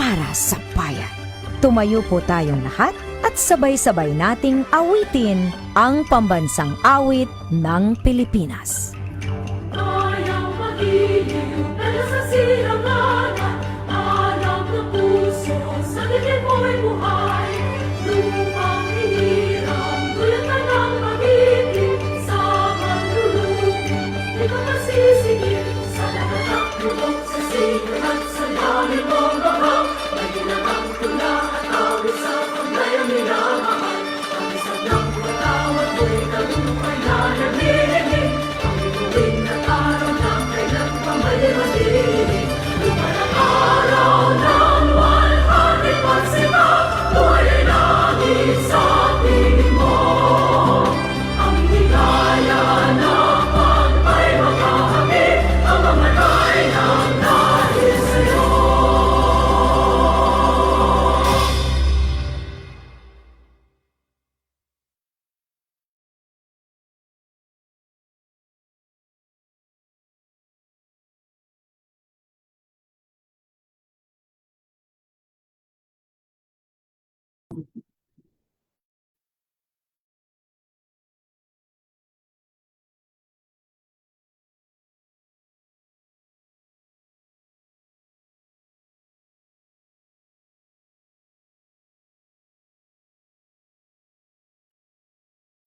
para sa bayan. Tumayo po tayong lahat at sabay-sabay nating awitin ang pambansang awit ng Pilipinas. Kayang magiliw, pero sa silanganan, alam ng puso, sa dilim mo'y buhay. Lupang hiniram, dulatan ng pag-ibig, sa manlulubi, di ka masisigil. Sa lahat ng tulog, sa sigat at sa lalim mong bahaw, magilang ang tula at awit sa paglayang minamahal. Ang isang ng patawad mo'y talumpay na nagliligig. Tuwing at araw na kailan pa maliwanag, lumalang araw ng 100% buhay langit sa piling mo. Ang higaya ng pagpay makahamit, ang mamatay ng dahil sa'yo.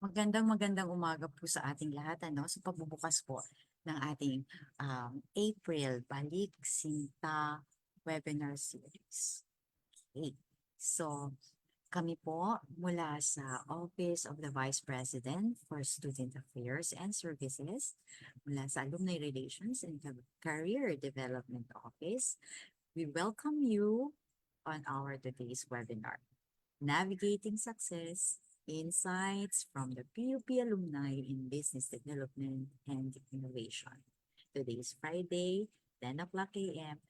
Magandang umaga po sa ating lahat sa pagbubukas po ng ating April Balik Sinta webinar series. Okay. So, kami po mula sa Office of the Vice President for Student Affairs and Services, mula sa Alumni Relations and Career Development Office, we welcome you on our today's webinar, Navigating Success, Insights from the PUP Alumni in Business Development and Innovation. Today is Friday, 10 o'clock a.m.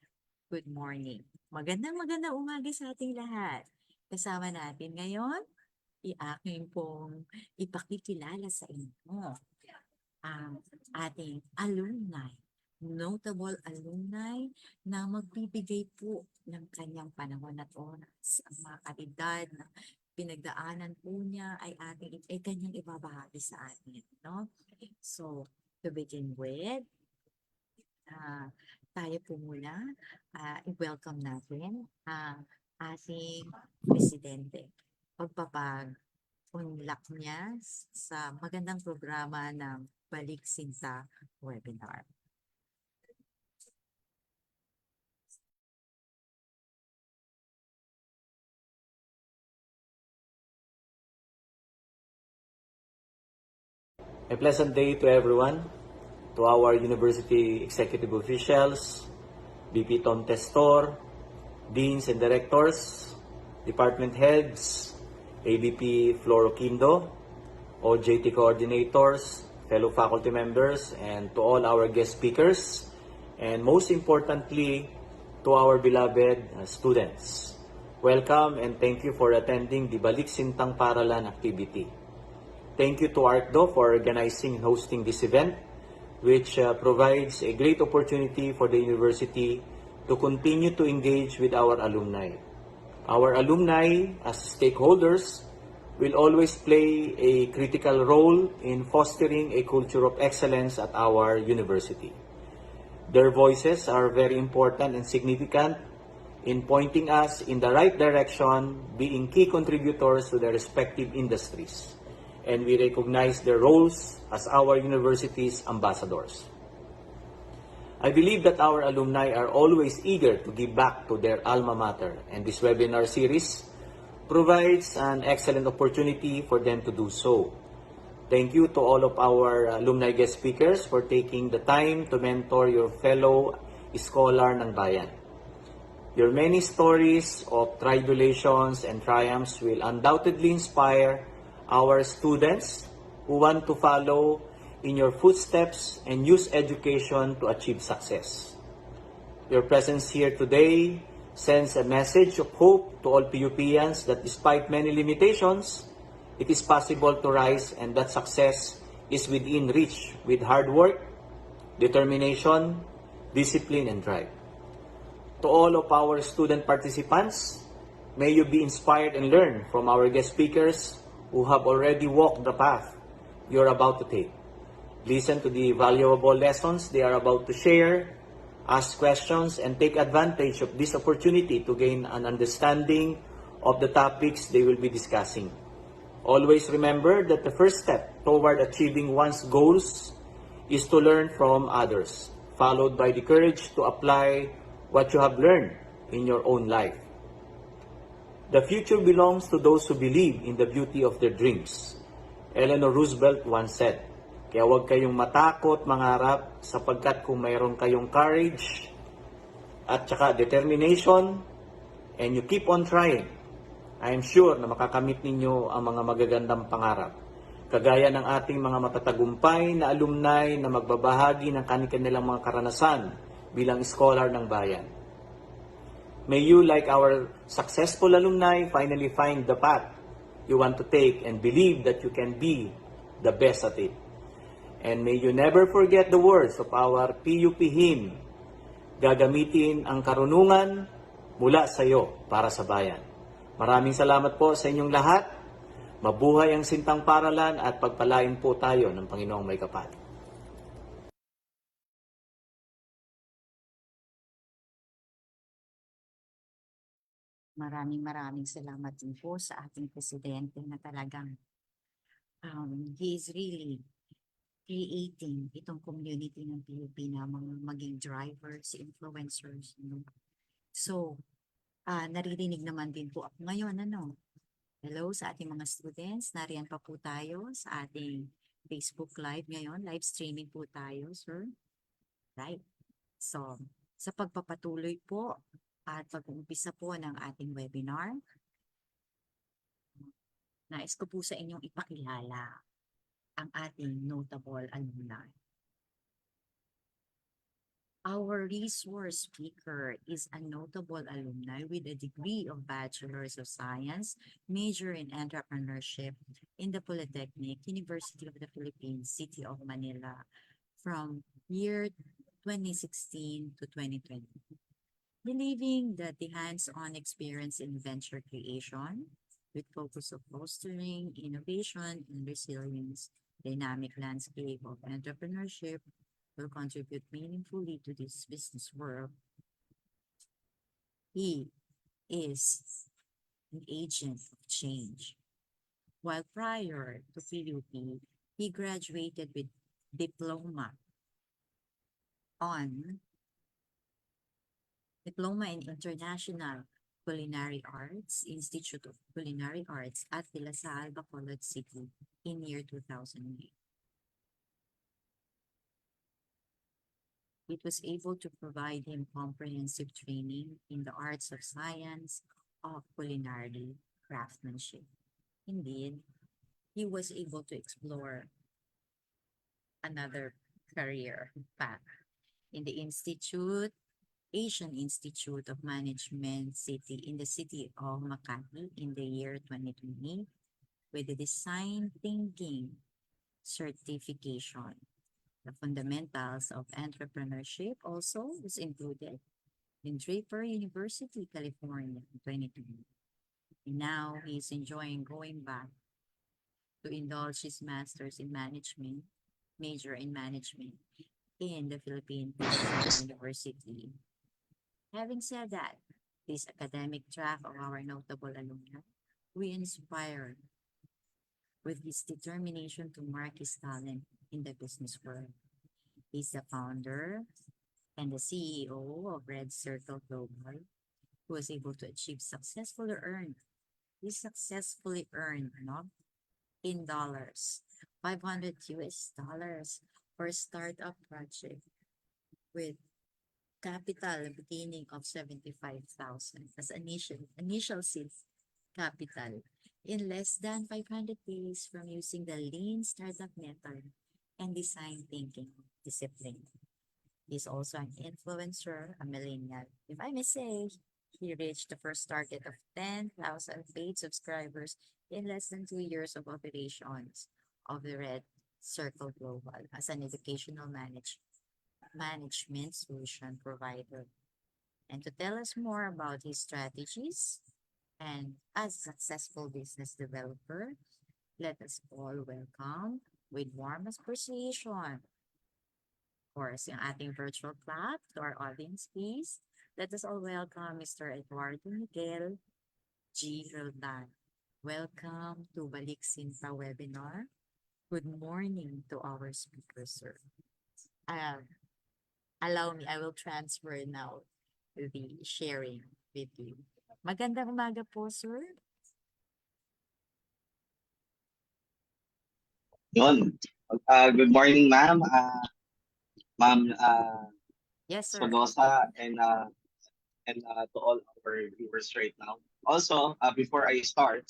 Good morning. Magandang umaga sa ating lahat. Kasama natin ngayon, i-aking pong ipakikilala sa inyo ang ating alumni, notable alumni na magbibigay po ng kanyang panahon at oras. Ang mga kalidad na pinagdaanan po niya ay kanyang ibabahagi sa atin, no? So, to begin with, tayo po muna, i-welcome natin ang ating presidente. Pagpapag-unlock niya sa magandang programa ng Balik Sinta webinar. A pleasant day to everyone, to our university executive officials, VP Tom Testor, deans and directors, department heads, AVP Floro Quindo, OJT coordinators, fellow faculty members, and to all our guest speakers, and most importantly, to our beloved students. Welcome and thank you for attending the Balik Sintang Paralan activity. Thank you to ARCDO for organizing and hosting this event, which provides a great opportunity for the university to continue to engage with our alumni. Our alumni, as stakeholders, will always play a critical role in fostering a culture of excellence at our university. Their voices are very important and significant in pointing us in the right direction, being key contributors to their respective industries. And we recognize their roles as our university's ambassadors. I believe that our alumni are always eager to give back to their alma mater, and this webinar series provides an excellent opportunity for them to do so. Thank you to all of our alumni guest speakers for taking the time to mentor your fellow scholar ng bayan. Your many stories of tribulations and triumphs will undoubtedly inspire our students who want to follow in your footsteps and use education to achieve success. Your presence here today sends a message of hope to all PUPians that despite many limitations, it is possible to rise and that success is within reach with hard work, determination, discipline, and drive. To all of our student participants, may you be inspired and learn from our guest speakers who have already walked the path you're about to take. Listen to the valuable lessons they are about to share, ask questions, and take advantage of this opportunity to gain an understanding of the topics they will be discussing. Always remember that the first step toward achieving one's goals is to learn from others, followed by the courage to apply what you have learned in your own life. The future belongs to those who believe in the beauty of their dreams. Eleanor Roosevelt once said, kaya huwag kayong matakot mangarap sapagkat kung mayroon kayong courage at saka determination and you keep on trying, I am sure na makakamit ninyo ang mga magagandang pangarap. Kagaya ng ating mga matatagumpay na alumni na magbabahagi ng kanilang mga karanasan bilang scholar ng bayan. May you, like our successful alumni, finally find the path you want to take and believe that you can be the best at it. And may you never forget the words of our PUP hymn, gagamitin ang karunungan mula sa iyo para sa bayan. Maraming salamat po sa inyong lahat. Mabuhay ang Sintang Paaralan at pagpalain po tayo ng Panginoong May Kapal. Maraming salamat din po sa ating presidente na talagang he is really creating itong community ng PUP na mga maging drivers, influencers. So, naririnig naman din po ako ngayon, Hello sa ating mga students. Nariyan pa po tayo sa ating Facebook Live ngayon. Live streaming po tayo, sir. Right. So, sa pagpapatuloy po at pag-uumpisa po ng ating webinar, nais ko po sa inyong ipakilala ang ating notable alumni. Our resource speaker is a notable alumni with a degree of Bachelor's of Science, major in entrepreneurship in the Polytechnic University of the Philippines, City of Manila, from year 2016 to 2020. Believing that the hands-on experience in venture creation, with focus of fostering innovation and resilience, dynamic landscape of entrepreneurship will contribute meaningfully to this business world. He is an agent of change. While prior to PUP, he graduated with diploma in International Culinary Arts, Institute of Culinary Arts at De La Salle, Bacolod City in year 2008. It was able to provide him comprehensive training in the arts of science of culinary craftsmanship. Indeed, he was able to explore another career path in the Asian Institute of Management in the city of Makati in the year 2020 with the Design Thinking certification. The fundamentals of entrepreneurship also was included in Draper University, California in 2020. And now he is enjoying going back to indulge his master's in management, major in management in the Philippine University. Having said that, this academic track of our notable alumni, we inspire with his determination to mark his talent in the business world. He's the founder and the CEO of Red Circle Global, who was able to achieve successfully earned in dollars, $500 for a startup project with capital beginning of 75,000 as initial seed capital in less than 500 days from using the lean startup method and design thinking discipline. He's also an influencer, a millennial. If I may say, he reached the first target of 10,000 paid subscribers in less than 2 years of operations of the Red Circle Global as an educational management solution provider. And to tell us more about his strategies and as a successful business developer, let us all welcome with warm appreciation, of course, yung ating virtual clap to our audience, please. Let us all welcome Mr. Eduardo Miguel G. Roldan. Welcome to Balik Sinta webinar. Good morning to our speaker, sir. Allow me, I will transfer now the sharing with you. Magandang umaga po, sir. Yun. Good morning, ma'am. Ma'am Yes, sir. Sonosa and to all our viewers right now. Also, before I start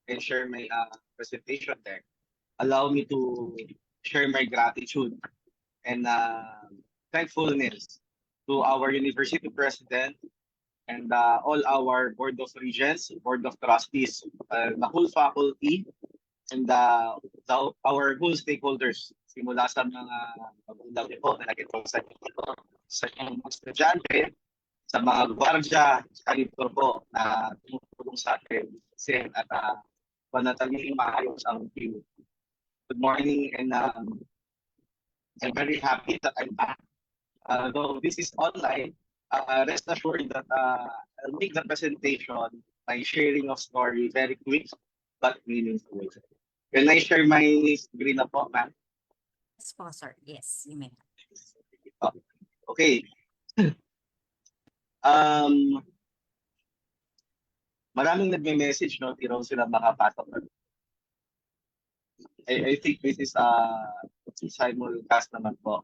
and share my presentation there, allow me to share my gratitude and thankfulness to our university president and all our board of regents, board of trustees, the whole faculty, and our whole stakeholders, simula sa mga magulang niyo po na nakita sa inyong mga estudyante, sa mga gwardiya, sa dito po na tumutulong sa atin at panatiling maayos ang view. Good morning, and I'm very happy that I'm back. Though this is online, rest assured that I'll make the presentation, my sharing of story very quick but meaningful. Can I share my screen na po, ma'am? Yes po, sir. Yes, you may. Okay. Maraming nagme-message, no? Di raw sila makapasok. I think this is simulcast naman po.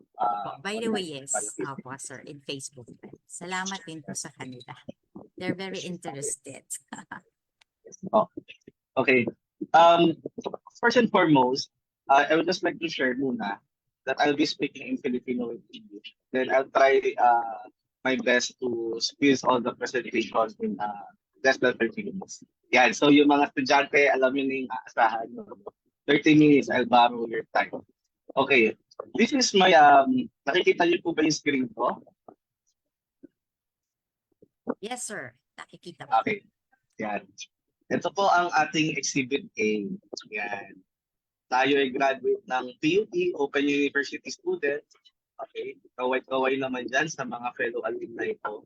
By the way, yes. Opo, sir, in Facebook. Salamat din po sa kanila. They're very interested. Okay. First and foremost, I would just like to share muna that I'll be speaking in Filipino with English. Then I'll try my best to squeeze all the presentations in less than 30 minutes. Yan. So yung mga estudyante, alam nyo na yung aasahan. 30 minutes, I'll borrow your time. Okay. This is my, nakikita niyo po ba yung screen ko? Yes, sir. Nakikita po. Okay. Yan. Ito po ang ating Exhibit A. Yan. Tayo ay graduate ng PUP, Open University student. Okay. Kaway-kaway naman dyan sa mga fellow alumni ko.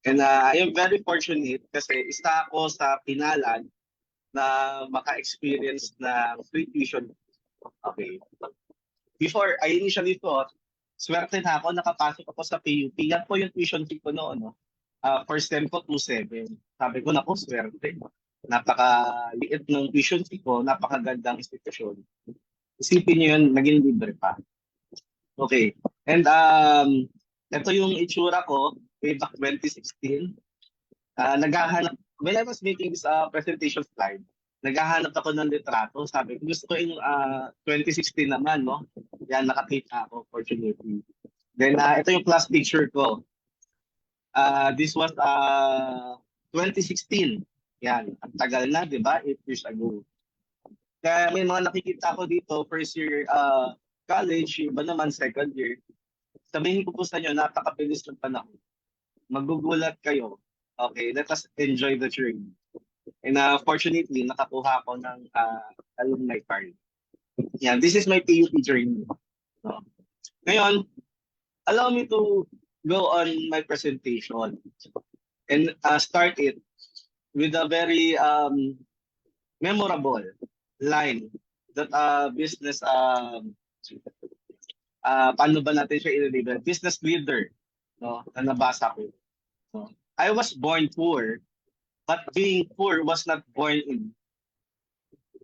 And I am very fortunate kasi isa ako sa pinalan na maka-experience ng free tuition. Okay. Before, I initially thought, swerte na ako, nakapasok ako sa PUP. Yan po yung tuition fee ko noon. No? First time ko, 2,700. Sabi ko, naku, swerte. Napaka-liit ng tuition fee ko, napakagandang institusyon. Isipin nyo yun, naging libre pa. Okay. And ito yung itsura ko, way back 2016. Naghahanap, when I was making this presentation slide, naghahanap ako ng litrato. Sabi ko, gusto ko yung 2016 naman, no? Yan, nakakita ako, fortunately. Then, ito yung class picture ko. This was 2016. Yan, ang tagal na, di ba? 8 years ago. Kaya may mga nakikita ko dito, first year college, iba naman second year. Sabihin ko po sa inyo, napakabilis ng panahon. Magugulat kayo. Okay, let us enjoy the journey. And fortunately, nakakuha ko ng alumni card. Yan, this is my PUP journey. No? Ngayon, allow me to go on my presentation and start it with a very memorable line that business, paano ba natin siya i-label? Business leader, no, na nabasa ko. No? I was born poor, but being poor was not born in.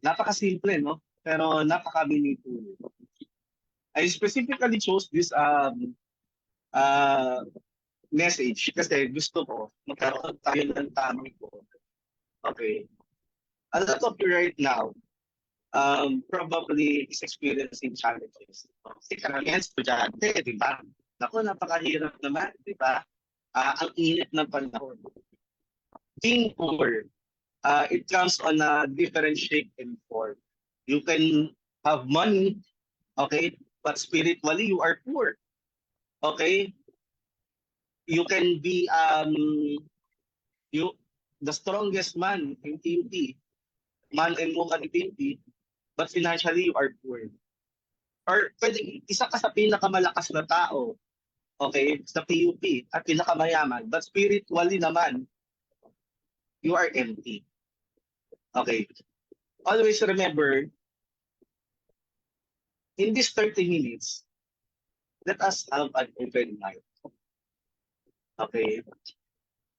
Napakasimple, no? Pero napaka-meaningful. I specifically chose this message kasi gusto ko magkaroon tayo ng tamang ko. Okay. A lot of you right now probably is experiencing challenges. Kasi karamihan estudyante, di ba? Naku, napakahirap naman, di ba? Ang init ng panahon. Being poor, it comes on a different shape and form. You can have money, okay, but spiritually you are poor. Okay? you can be you the strongest man in PUP, man and woman in PUP, but financially you are poor. Or pwede, isa ka sa pinakamalakas na tao, okay, sa PUP at pinakamayaman, but spiritually naman, you are empty. Okay. Always remember, in these 30 minutes, let us have an open mind. Okay.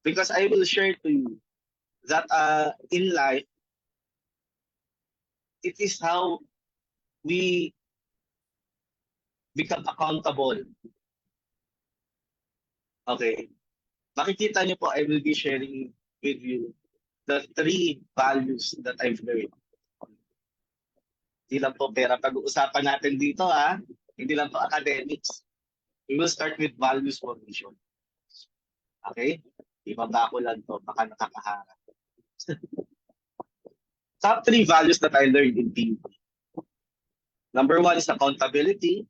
Because I will share to you that in life, it is how we become accountable. Okay. Makikita niyo po, I will be sharing with you the 3 values that I've learned. Hindi lang po pera pag-uusapan natin dito ha. Hindi lang po academics. We will start with values formation. Okay? Ibaba ko lang to, baka nakakaharap. Top 3 values that I learned in PUP. Number 1 is accountability.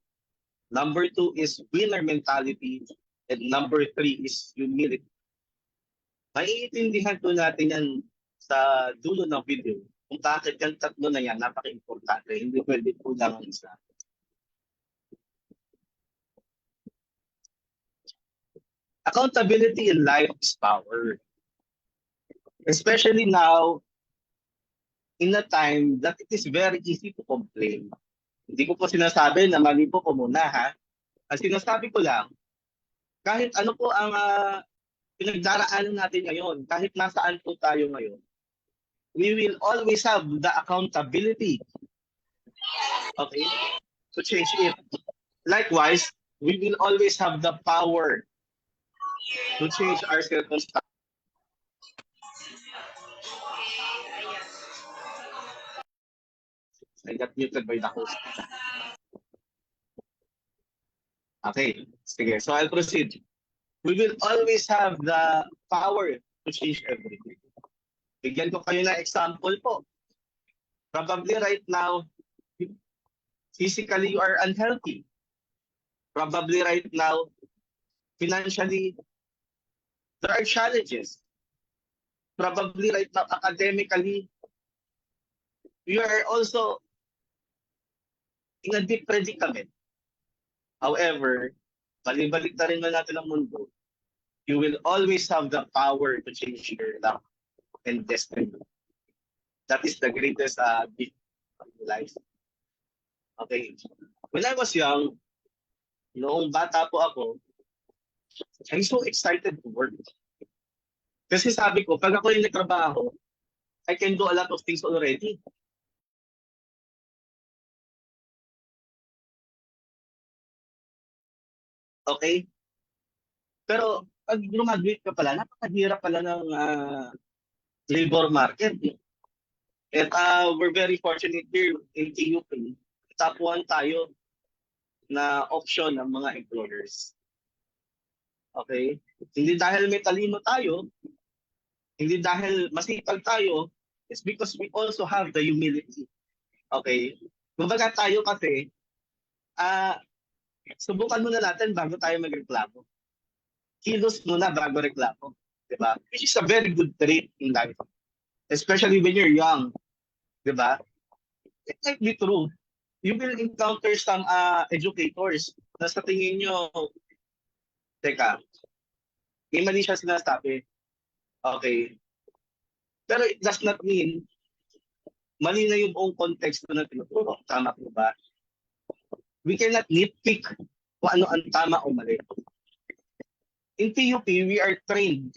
Number 2 is winner mentality. And number 3 is humility. Maiintindihan po natin yan sa dulo ng video kung bakit yung 3 na yan napaka-importante. Hindi pwede po lang ang isa. Accountability in life is power. Especially now, in a time that it is very easy to complain. Hindi ko po sinasabi na mali po muna ha. Ang sinasabi ko lang, kahit ano po ang pinagdaraanan natin ngayon, kahit nasaan po tayo ngayon, we will always have the accountability, okay, to change it. Likewise, we will always have the power to change our circumstances. I got muted by the host. Okay, sige. So I'll proceed. We will always have the power to change everything. Bigyan ko kayo ng example po. Probably right now, physically you are unhealthy. Probably right now, financially, there are challenges. Probably right now, academically, you are also in a deep predicament. However, balik-balik na rin natin ang mundo. You will always have the power to change your luck and destiny. That is the greatest gift of life. Okay. When I was young, noong bata po ako, I'm so excited to work. Kasi sabi ko, pag ako yung nagtrabaho, I can do a lot of things already. Okay? Pero pag graduate ka pala, napakahirap pala ng labor market. And we're very fortunate here in TUP. Top 1 tayo na option ng mga employers. Okay? Hindi dahil may talino tayo, hindi dahil masipag tayo, it's because we also have the humility. Okay? Kumbaga tayo kasi, subukan muna natin bago tayo magreklamo. Kilos muna bago reklamo. Diba? Which is a very good trait in life. Especially when you're young. Diba? It might be true. You will encounter some educators na sa tingin nyo, teka, may mali siya sinasabi. Okay. Pero it does not mean mali na yung buong context na tinuturo. Tama po ba? We cannot nitpick kung ano ang tama o mali. In PUP, we are trained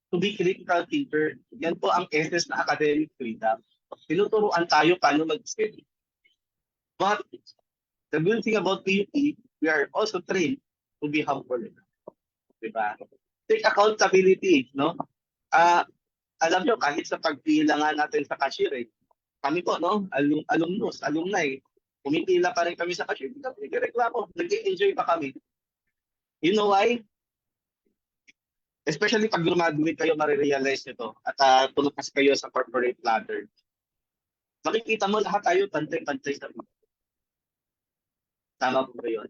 to be critical thinker. Yan po ang essence na academic freedom. Tinuturuan tayo paano mag-study. But the good thing about PUP, we are also trained to be humble. Diba? Take accountability, no? Alam nyo, kahit sa pagpila nga natin sa cashier, kami po, no? Alumni, pumipila pa rin kami sa cashier. Hindi kami nagreklamo. Nag-enjoy pa kami. You know why? Especially pag graduate kayo, marirealize nyo to. At tulukas kayo sa corporate ladder. Makikita mo lahat tayo pantay-pantay sa mga. Tama po ba yun?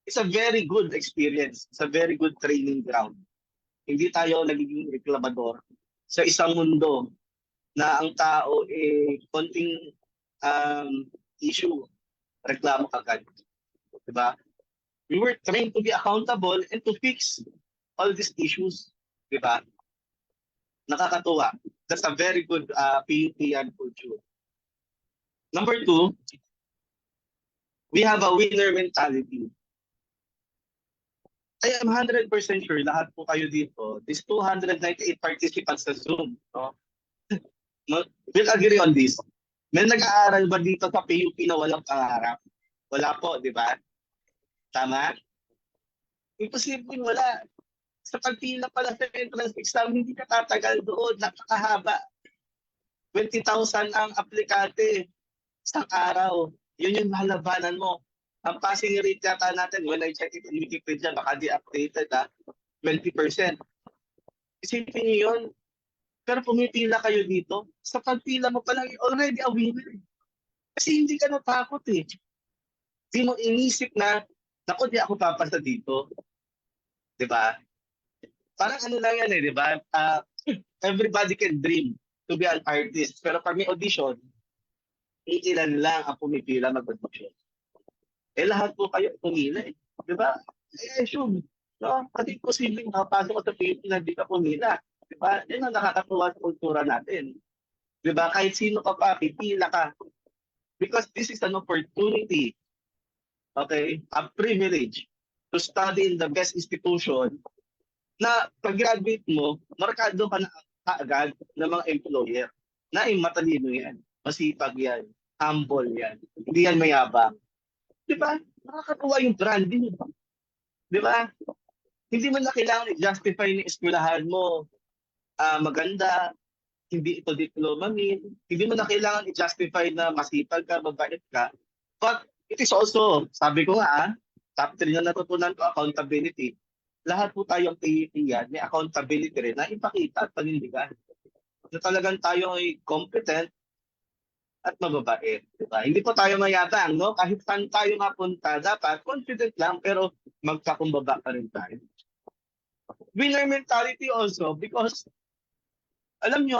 It's a very good experience. It's a very good training ground. Hindi tayo nagiging reklamador sa isang mundo na ang tao konting issue, reklamo agad. Diba? We were trained to be accountable and to fix all these issues. Diba? Nakakatuwa. That's a very good PUP culture. Number 2, we have a winner mentality. I am 100% sure lahat po kayo dito, these 298 participants sa Zoom, no? Will agree on this. May nag-aaral ba dito sa PUP na walang pangarap? Wala po, di ba? Tama? Imposible wala. Sa pagpila pala sa entrance exam, hindi ka tatagal doon. Napakahaba. 20,000 ang aplikante sa araw. Yun yung mahalabanan mo. Ang passing rate yata natin, when I check it in Wikipedia, baka di-updated 20%. Isipin niyo yun. Pero pumipila kayo dito, sa pagpila mo pa lang, already a winner. Kasi hindi ka natakot eh. Hindi mo inisip na, naku, di ako papasa dito. Diba? Parang ano lang yan eh, diba? Everybody can dream to be an artist. Pero pag may audition, iilan lang ang pumipila mag-audition. Lahat po kayo pumila eh. Diba? Assume. No? Kasi posibleng makapasok ka sa PUP na di ka pumila. Diba? Yan ang nakakatuwa sa kultura natin. Diba? Kahit sino ka pa, pipila ka. Because this is an opportunity. Okay? A privilege to study in the best institution na pag-graduate mo, markado ka na kaagad ng mga employer na matalino yan, masipag yan, humble yan, hindi yan mayabang. Di ba? Nakakatuwa yung branding. Di ba? Hindi mo na kailangan i-justify ng eskwelahan mo. Maganda, hindi ito diploma min. Hindi mo na kailangan i-justify na masipag ka, mabait ka. But it is also, sabi ko nga, top 3 na natutunan ko, accountability. Lahat po tayong PUP yan, may accountability rin na ipakita at panindigan. Na talagang tayo ay competent at mababait. Diba? Hindi po tayo mayabang, no? Kahit saan tayo mapunta, dapat confident lang, pero magkakumbaba pa rin tayo. Winner mentality also, because, alam nyo,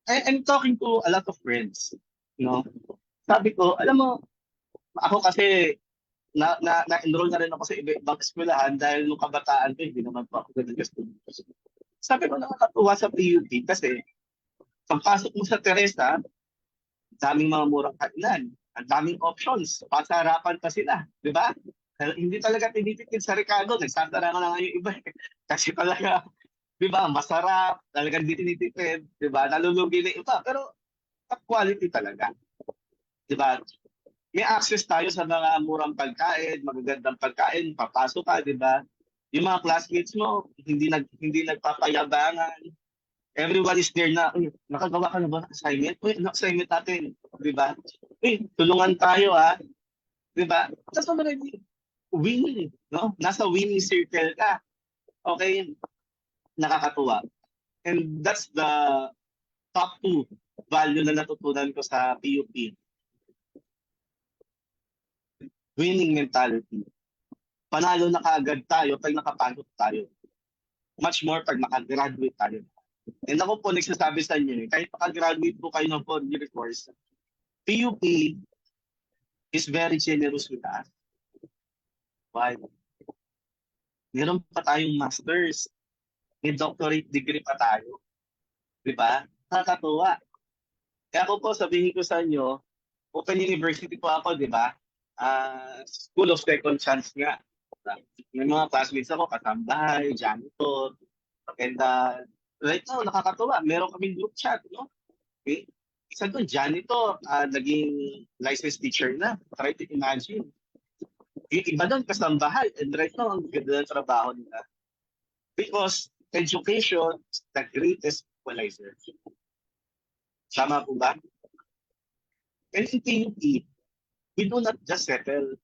I'm talking to a lot of friends, no? Sabi ko, alam mo, ako kasi, na-enroll na rin ako sa iba-ibang eskwelahan dahil nung kabataan ko, hindi naman po ako ganun gusto. Sabi ko, nakakatuwa sa PUP kasi, pagpasok mo sa Teresa, daming mga murang kainan, ang daming options, pasarapan pa sila, di ba? Hindi talaga tinitipid sa Ricardo, nagsasara na nga yung iba. Kasi talaga, di ba, masarap, talagang di tinitipid, di ba, nalulugi na iba. Pero, top quality talaga. Di ba? May access tayo sa mga murang pagkain, magagandang pagkain, papasok ka, di ba? Yung mga classmates mo, hindi nagpapayabangan. Everyone is there na, nakagawa ka na ba ng assignment? Assignment natin, di ba? Tulungan tayo di ba? Tapos naman winning, no? Nasa winning circle ka. Okay? Nakakatuwa. And that's the top 2 value na natutunan ko sa PUP. Winning mentality. Panalo na kaagad tayo pag nakapasok tayo. Much more pag makagraduate tayo. And ako po, nagsasabi sa inyo, kahit makagraduate po kayo ng 4-year course, PUP is very generous with us. Why? Meron pa tayong masters. May doctorate degree pa tayo. Diba? Nakakatuwa. Kaya ako po, sabihin ko sa inyo, Open University po ako, diba? School of Second Chance nga. May mga classmates ako, kasambahay, janitor, and right now, nakakatuwa. Meron kaming group chat, no? Okay? Isa doon, janitor, naging licensed teacher na. Try to imagine. Yung iba doon, kasambahay. And right now, ang ganda ng trabaho nila. Because education is the greatest equalizer. Tama po ba? And in PUP, we do not just settle.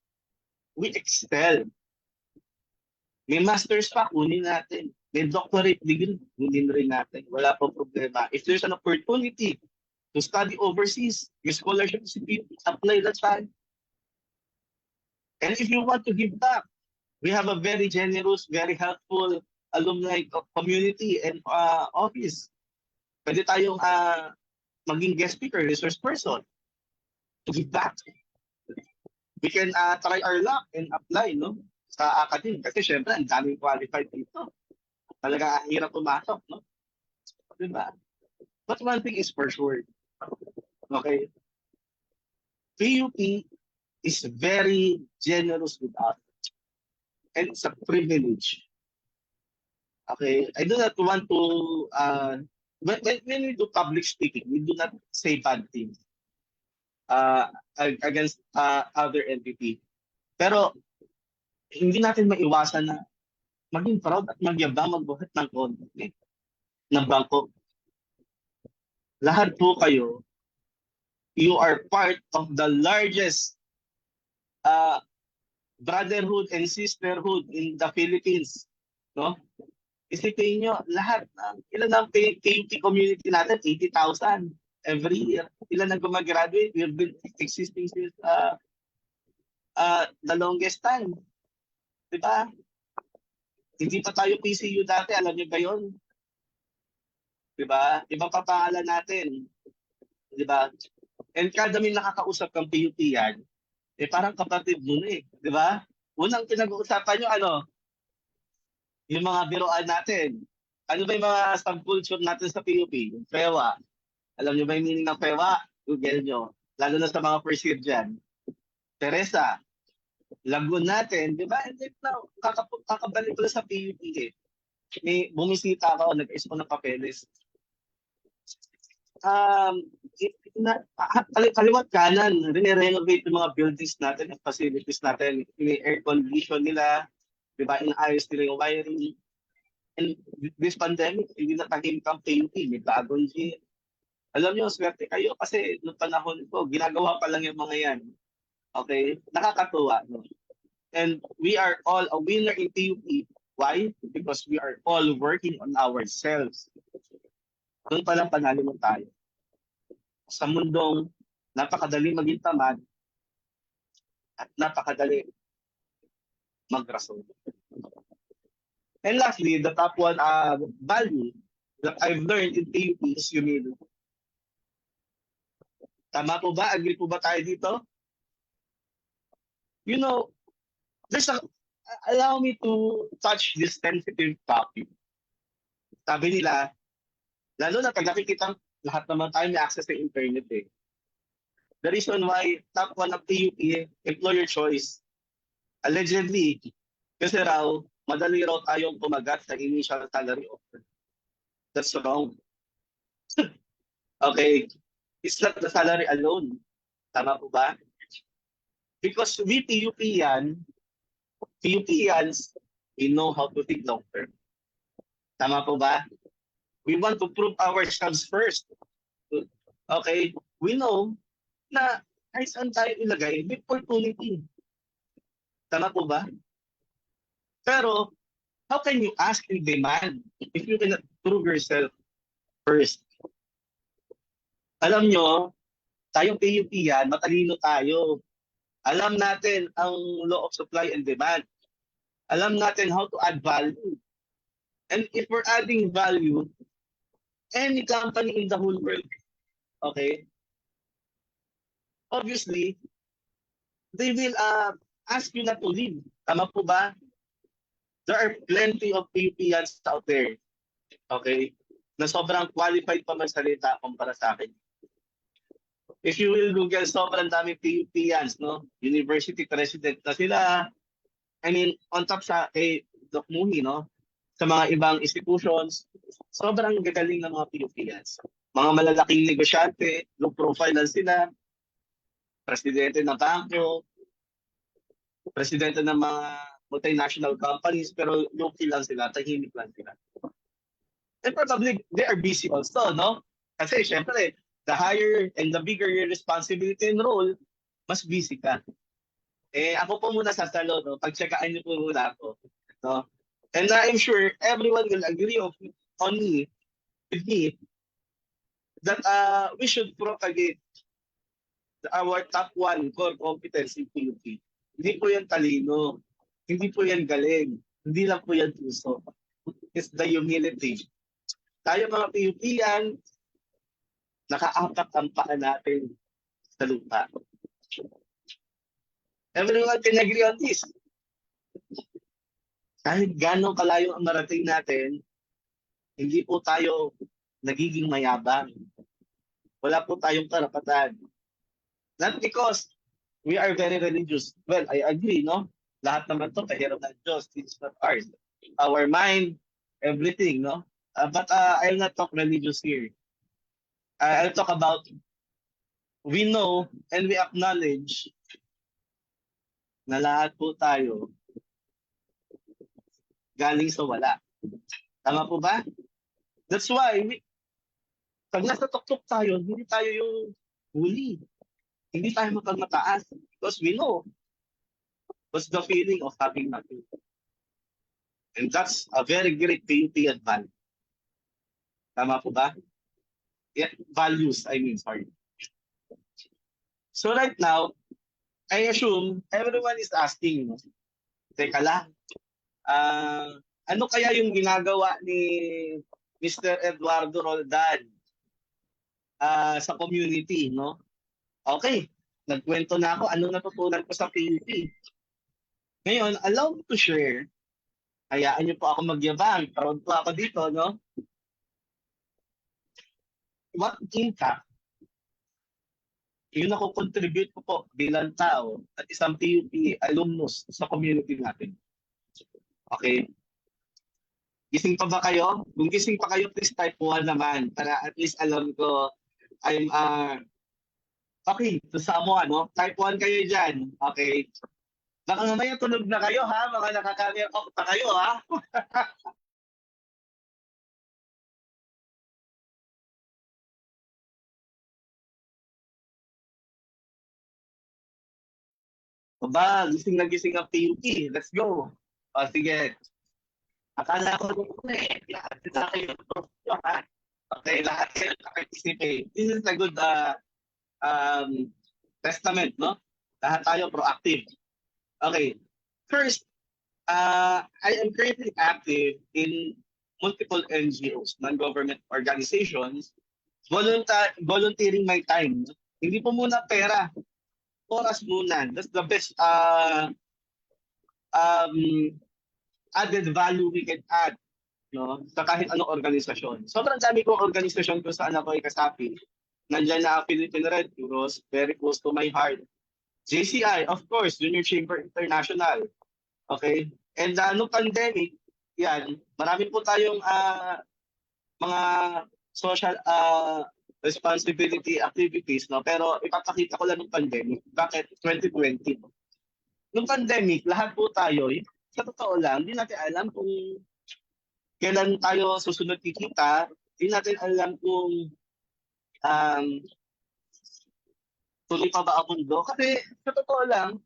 We excel. May masters pa, kunin natin. May doctorate degree, kunin rin natin. Wala po problema. If there's an opportunity to study overseas, may scholarship si PUP, apply that time. And if you want to give back, we have a very generous, very helpful alumni community and office. Pwede tayong maging guest speaker, resource person to give back. We can try our luck and apply, no? Sa academe. Kasi syempre, ang daming qualified dito. Talaga ang hirap pumasok, no? Diba? But one thing is for sure. Okay? PUP is very generous with us. And it's a privilege. Okay? I do not want to, when we do public speaking, we do not say bad things against other entity. Pero hindi natin maiwasan na maging proud at magyabang magbuhat ng konti ng bangko. Lahat po kayo, you are part of the largest brotherhood and sisterhood in the Philippines. No? Isipin nyo, lahat, ilan ang PUP community natin? 80,000 every year. Ilan ang gumagraduate? We've been existing since the longest time. Diba? Hindi pa tayo PCU dati, alam niyo ba yun? Diba? Ibang papangalan natin. Diba? And kada may nakakausap kang PUP yan, parang kapatid mo na eh. Diba? Unang pinag-uusapan nyo, ano? Yung mga biroan natin. Ano ba yung mga subculture natin sa PUP? Yung pewa. Alam niyo ba yung meaning ng pewa? Google nyo. Lalo na sa mga first year dyan. Teresa. Lagun natin. Diba? And then now, kakabalik ko lang sa PUP eh. Bumisita ako, nag-is ko ng papeles. Kaliwat kanan, rin-renovate yung mga buildings natin at facilities natin. Air condition nila, diba, inayos nila yung wiring. And this pandemic, hindi na tahimik ang PUP, may bagong gym. Alam nyo, swerte kayo kasi noong panahon ko, ginagawa pa lang yung mga yan. Okay? Nakakatuwa. No? And we are all a winner in PUP. Why? Because we are all working on ourselves. Doon pa lang panalo mo tayo. Sa mundong napakadali maging tamad at napakadali magrason. And lastly, the top one value that I've learned in PUP is humility. Tama po ba? Agree po ba tayo dito? You know, allow me to touch this sensitive topic. Sabi nila, lalo na pag nakikita lahat naman tayo may access sa internet eh. The reason why top one of PUP, employer choice, allegedly, kasi raw, madali raw tayong kumagat sa initial salary offer. That's wrong. Okay. It's not the salary alone. Tama po ba? Because we PUPians, we know how to think long term. Tama po ba? We want to prove ourselves first. Okay? We know na kahit saan tayo ilagay, may opportunity. Tama po ba? Pero, how can you ask and demand if you cannot prove yourself first? Alam nyo, tayong PUP yan, matalino tayo. Alam natin ang law of supply and demand. Alam natin how to add value. And if we're adding value, any company in the whole world, okay, obviously, they will ask you not to leave. Tama po ba? There are plenty of PUPians out there, okay, na sobrang qualified pa magsalita kumpara sa akin. If you will Google, sobrang dami PUPians, no? University president na sila. I mean, on top sa kay Doc Muhi, no? Sa mga ibang institutions, sobrang gagaling ng mga PUPians. Mga malalaking negosyante, low profile lang sila. Presidente ng bangko, presidente ng mga multinational companies, pero low-key lang sila, tahimik lang sila. And probably, they are busy also, no? Kasi, syempre, the higher and the bigger your responsibility and role, mas busy ka. Ako po muna sa salo, no? Pagtsakaan niyo po muna ako. No? And I'm sure everyone will agree with me, that we should propagate our top one core competence in PUP. Hindi po yan talino. Hindi po yan galing. Hindi lang po yan puso. is the humility. Tayo mga PUP-yan, nakaapak ang paa natin sa lupa. Everyone can agree on this. Kahit gano'ng kalayo ang marating natin, hindi po tayo nagiging mayabang. Wala po tayong karapatan. Not because we are very religious. Well, I agree, no? Lahat naman to kahirap ng Diyos. It's not ours. Our mind, everything, no? But I'll not talk religious here. I'll talk about we know and we acknowledge na lahat po tayo galing sa wala. Tama po ba? That's why, pag nasa tuktok tayo, hindi tayo yung huli. Hindi tayo mapagmataas. Because we know what's the feeling of having nothing. And that's a very great PUP advantage. Tama po ba? Yeah, values, sorry. So right now, I assume everyone is asking, teka lang, ano kaya yung ginagawa ni Mr. Eduardo Roldan sa community, no? Okay, nagkwento na ako, anong natutunan ko sa PUP. Ngayon, allow me to share. Hayaan niyo po ako magyabang. Proud po ako dito, no? What impact yung nakukontribute ko po bilang tao at isang PUP alumnus sa community natin. Okay? Gising pa ba kayo? Kung gising pa kayo, please type 1 naman para at least alam ko I'm okay, to someone, no? Type 1 kayo dyan. Okay? Baka mamaya tunog na kayo, ha? Mga nakaka-camera off pa kayo, ha? Aba, gising na gising ang PUP. Let's go. O, sige. Akala ko lahat sa kayo. Okay, lahat kayo participate. This is a good testament, no? Lahat tayo proactive. Okay. First, I am currently active in multiple NGOs, non-government organizations, volunteering my time. Hindi po muna pera. Oras muna. That's the best added value we can add, no, sa kahit anong organisasyon. Sobrang dami kong organisasyon kung saan ako ay kasapi. Nandiyan na ang Philippine Red Cross, very close to my heart. JCI, of course, Junior Chamber International. Okay? And nung pandemic, yan, marami po tayong mga social responsibility activities, no? Pero ipapakita ko lang ng pandemic. Bakit? 2020. Nung pandemic, lahat po tayo, sa totoo lang, hindi natin alam kung kailan tayo susunod kikita. Hindi natin alam kung tuloy pa ba ang mundo. Kasi sa totoo lang,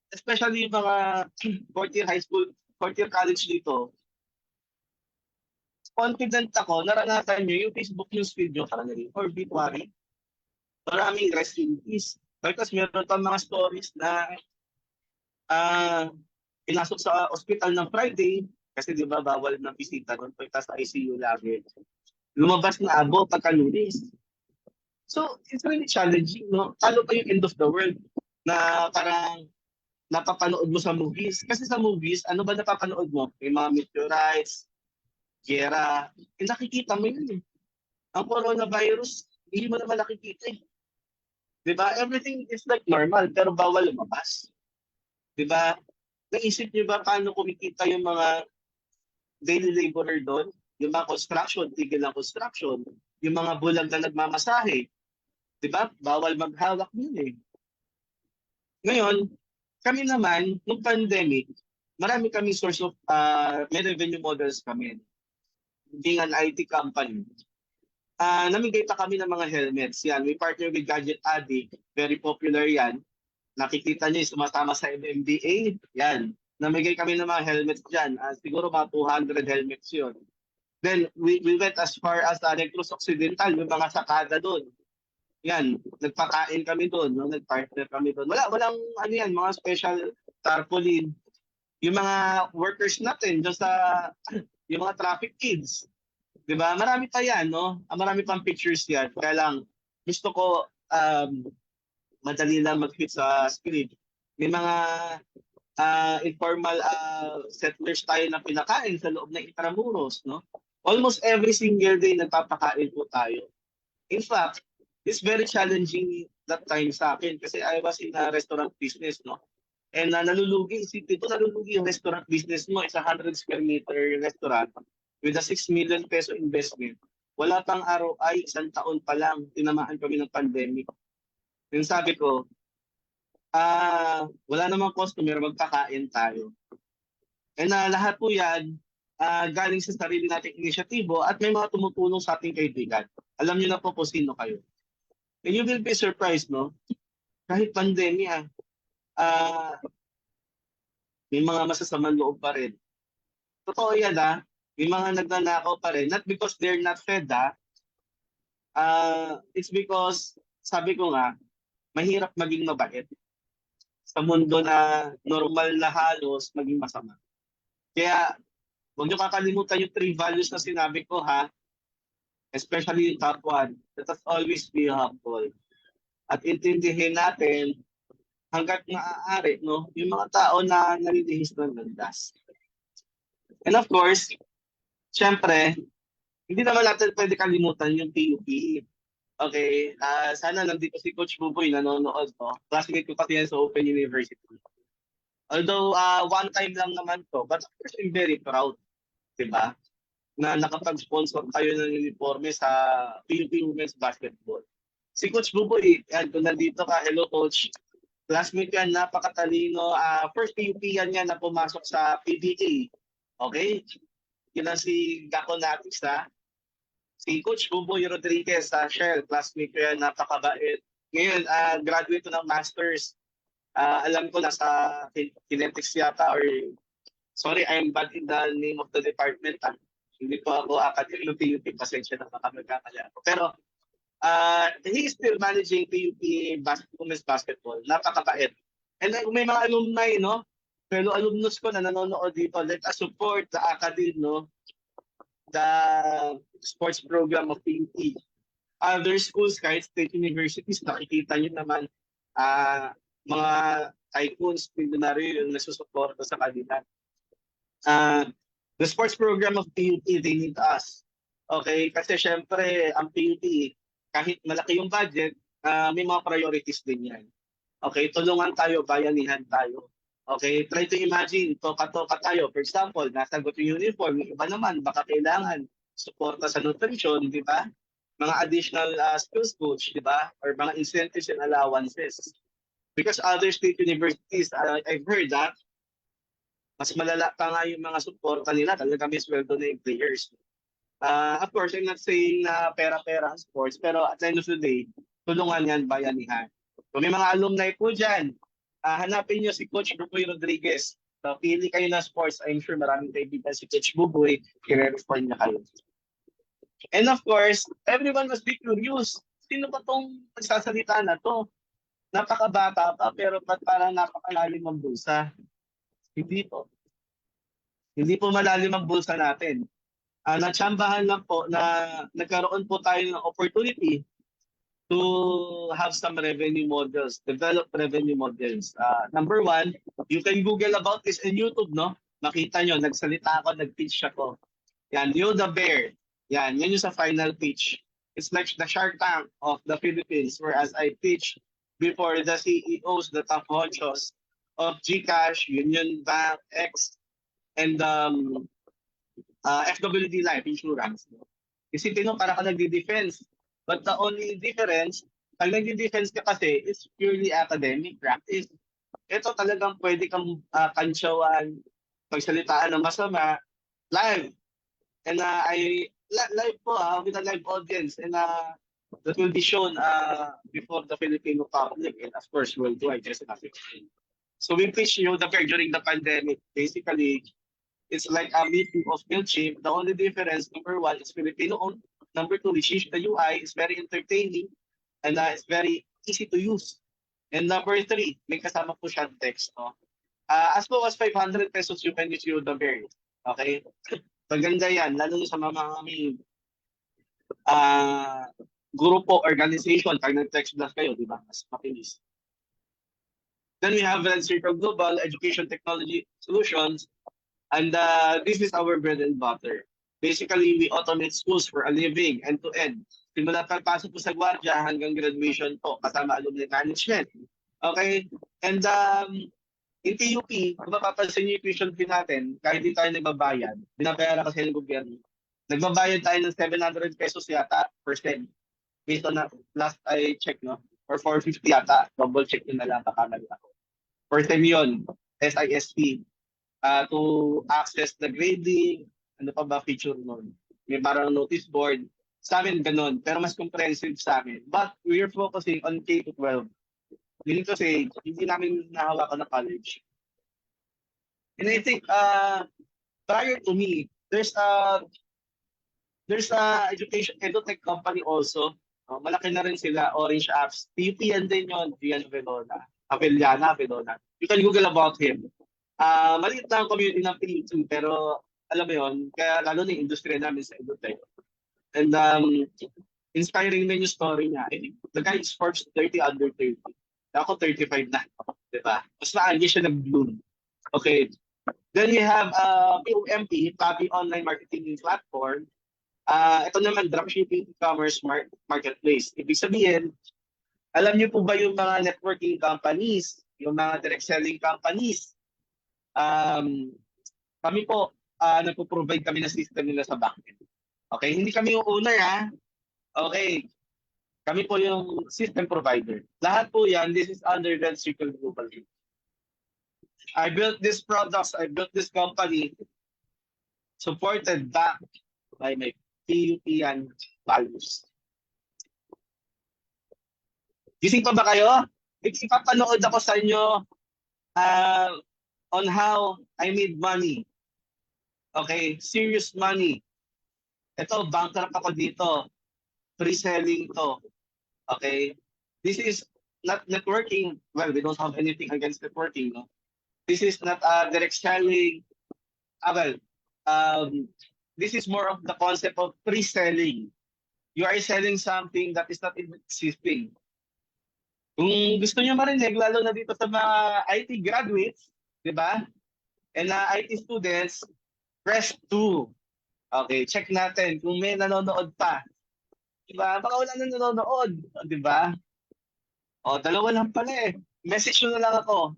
especially yung mga fourth year high school, fourth year college dito, confident ako, naranasan nyo yung Facebook news video parang obituary. Maraming rest in peace. Because meron pa mga stories na pinasok sa hospital ng Friday kasi di ba bawal ng bisita doon, pagka sa ICU lagi. Lumabas na abo pagka-Lunes. So, it's really challenging, no? Talo pa yung end of the world na parang napapanood mo sa movies. Kasi sa movies, ano ba napapanood mo? May mga meteorites, gera, nakikita mo yun eh. Ang coronavirus, hindi mo naman nakikita eh. Diba? Everything is like normal, pero bawal lumabas. Diba? Naisip niyo ba paano kumikita yung mga daily laborer doon? Yung mga construction, tigil ng construction. Yung mga bulag na nagmamasahe. Diba? Bawal maghawak yun eh. Ngayon, kami naman, nung pandemic, marami kami source of, may revenue models kami. Being an IT company. Namigay pa kami ng mga helmets. Yan, we partner with Gadget Addict. Very popular yan. Nakikita niyo, sumasama sa MMDA. Yan. Namigay kami ng mga helmets dyan. Siguro mga 200 helmets yun. Then, we went as far as Negros Occidental, yung mga sakada doon. Yan, nagpakain kami doon, no? Nagpartner kami doon. Walang ano yan, mga special tarpaulin. yung mga workers natin dyan sa yung mga traffic kids. 'Di ba? Marami pa yan, no? Marami pang pictures yan. Kaya lang, gusto ko madali lang mag-fit sa script. May mga informal settlers tayo na pinakain sa loob ng Intramuros, no? Almost every single day nagpapakain po tayo. In fact, it's very challenging that time sa akin kasi I was in a restaurant business, no? And nalulugi, nalulugi yung restaurant business mo. It's a 100 square meter restaurant with a 6 million peso investment. Wala pang araw ay isang taon pa lang tinamaan kami ng pandemic. Yung sabi ko, wala namang customer, magpakain tayo. And lahat po yan, galing sa sarili nating inisyatibo at may mga tumutulong sa ating kaibigan. Alam niyo na po kung sino kayo. And you will be surprised, no? Kahit pandemya, may mga masasamang loob pa rin. Totoo yan, may mga nagnanakaw pa rin. Not because they're not fed, it's because, sabi ko nga, mahirap maging mabait sa mundo na normal na halos maging masama. Kaya, huwag niyo kakalimutan yung 3 values na sinabi ko, especially yung top 1. Let us always be helpful. At intindihin natin hanggat maaari, no, yung mga tao na nalilihis ng landas. And of course, syempre, hindi naman natin pwede kalimutan yung PUP. Okay, sana nandito si Coach Buboy nanonood to. Classmate ko kasi yan sa Open University. Although one time lang naman to, but of course I'm very proud, 'di ba? Na nakapag-sponsor kayo ng uniforme sa PUP Women's Basketball. Si Coach Buboy, kung nandito ka, hello Coach. Classmate yan, napakatalino. First PUP yan na pumasok sa PBA. Okay? Yun ang si Gako Natis, Si Coach Buboy Rodriguez sa Shell, classmate ko yan, napakabait. Ngayon, graduate ko ng Masters. Alam ko nasa kinetics yata or sorry, I'm bad in the name of the department. Hindi po ako academic ng PUP, pasensya na magkakamali ako. Pero he is still managing PUP Women's Basketball. Napakabait. And then, may mga alumni, no? Fellow alumnus ko na nanonood dito, let us support the academy, no? The sports program of PUP. Other schools, kahit state universities, nakikita nyo naman mga tycoons, millionaire yung nasusuporta sa kanila. The sports program of PUP, they need us. Okay? Kasi syempre, ang PUP, kahit malaki yung budget, may mga priorities din yan. Okay? Tulungan tayo, bayanihan tayo. Okay, try to imagine, toka-toka tayo. For example, nasagot yung uniform, yung iba naman, baka kailangan suporta sa nutrition, di ba? Mga additional skills coach, di ba? Or mga incentives and allowances. Because other state universities, I've heard that, mas malala pa nga yung mga suporta nila, talaga may sweldo na yung players. Of course, I'm not saying na pera-pera ang sports, pero at the end of the day, tulungan yan, bayanihan. Kung may mga alumni po dyan, hanapin nyo si Coach Buboy Rodriguez. So, pili kayo na sports. I'm sure maraming kaibigan si Coach Buboy. I-refer niya kayo. And of course, everyone must be curious. Sino ba itong nagsasalita na to? Napakabata pa, pero ba't parang napakalalim ang bulsa? Hindi po. Hindi po malalim ang bulsa natin. Natsambahan lang po na nagkaroon po tayo ng opportunity to have some revenue models, develop revenue models. Number 1, you can Google about this in YouTube, no? Makita nyo, nagsalita ako, nag-pitch ako. Yan, Yoda Bear. Yan yung sa final pitch. It's like the Shark Tank of the Philippines, whereas I pitch before the CEOs, the top honchos of GCash, Union Bank, X, and FWD Life Insurance. Isipin mo, para ka nagdi-defense. But the only difference, pag nagdi-defense ka kasi, is purely academic practice. Ito talagang pwede kang kansyawan, pagsalitaan ng masama, live. And live po, with a live audience. And that will be shown before the Filipino public and of course worldwide. So we pitched the fair during the pandemic. Basically, it's like a meeting of MailChimp. The only difference, number 1, is Filipino-owned. Number 2, the UI is very entertaining and it's very easy to use. And number 3, may kasama po siyang text. No? As low as 500 pesos, you can use the berry. Okay? Maganda yan, lalo na sa mga may grupo, organization, pag nag-text blast kayo, di ba? Mas makinis. Then we have Red Circle Global Education Technology Solutions, and this is our bread and butter. Basically, we automate schools for a living, end-to-end. Simula pagpasok po sa gwardiya hanggang graduation po, kasama alumni management. Okay? And in PUP, kung mapapansin niyo yung tuition fee natin, kahit di tayo nagbabayad, binabayaran kasi ng gobyerno. Nagbabayad tayo ng 700 pesos yata per sem. Based on last I check, no? Or 450 yata. Double check yun na lang, kakamali ako. Per sem yun, SISP. To access the grading, ano pa ba feature nun? May parang notice board. Sa amin, ganun. Pero mas comprehensive sa amin. But we are focusing on K-12. Meaning to say, hindi namin nahawakan na college. And I think, prior to me, there's a education edutech company also. Malaki na rin sila, Orange Apps. PUP yan din yun, Gian Velona. Avellana. You can Google about him. Maliit lang ang community ng PUP, pero alam mo yun, kaya lalo na yung industriya namin sa edutech. And inspiring na yung story niya. I think the guy is Forbes 30 under 30. Ako 35 na. Diba? Mas maagi siya nag-bloom. Okay. Then we have POMP, Papi Online Marketing Platform. Ito naman, dropshipping e-commerce marketplace. Ibig sabihin, alam niyo po ba yung mga networking companies, yung mga direct selling companies? Kami po, nagpo-provide kami ng system nila sa backend. Okay? Hindi kami yung owner, ha? Okay. Kami po yung system provider. Lahat po yan, this is under Red Circle Global. I built these products, I built this company, supported back by my PUPian values. Gising pa ba kayo? Ipapanood ako sa inyo on how I made money. Okay, serious money. Ito, bankrupt ako dito. Pre-selling to. Okay? This is not networking. Well, we don't have anything against networking. No? This is not direct selling. This is more of the concept of pre-selling. You are selling something that is not even existing. Kung gusto nyo marinig, lalo na dito sa mga IT graduates, di ba? And IT students, press 2. Okay, check natin kung may nanonood pa. Diba? Baka wala na nanonood. Diba? O, dalawa lang pala eh. Message nyo na lang ako.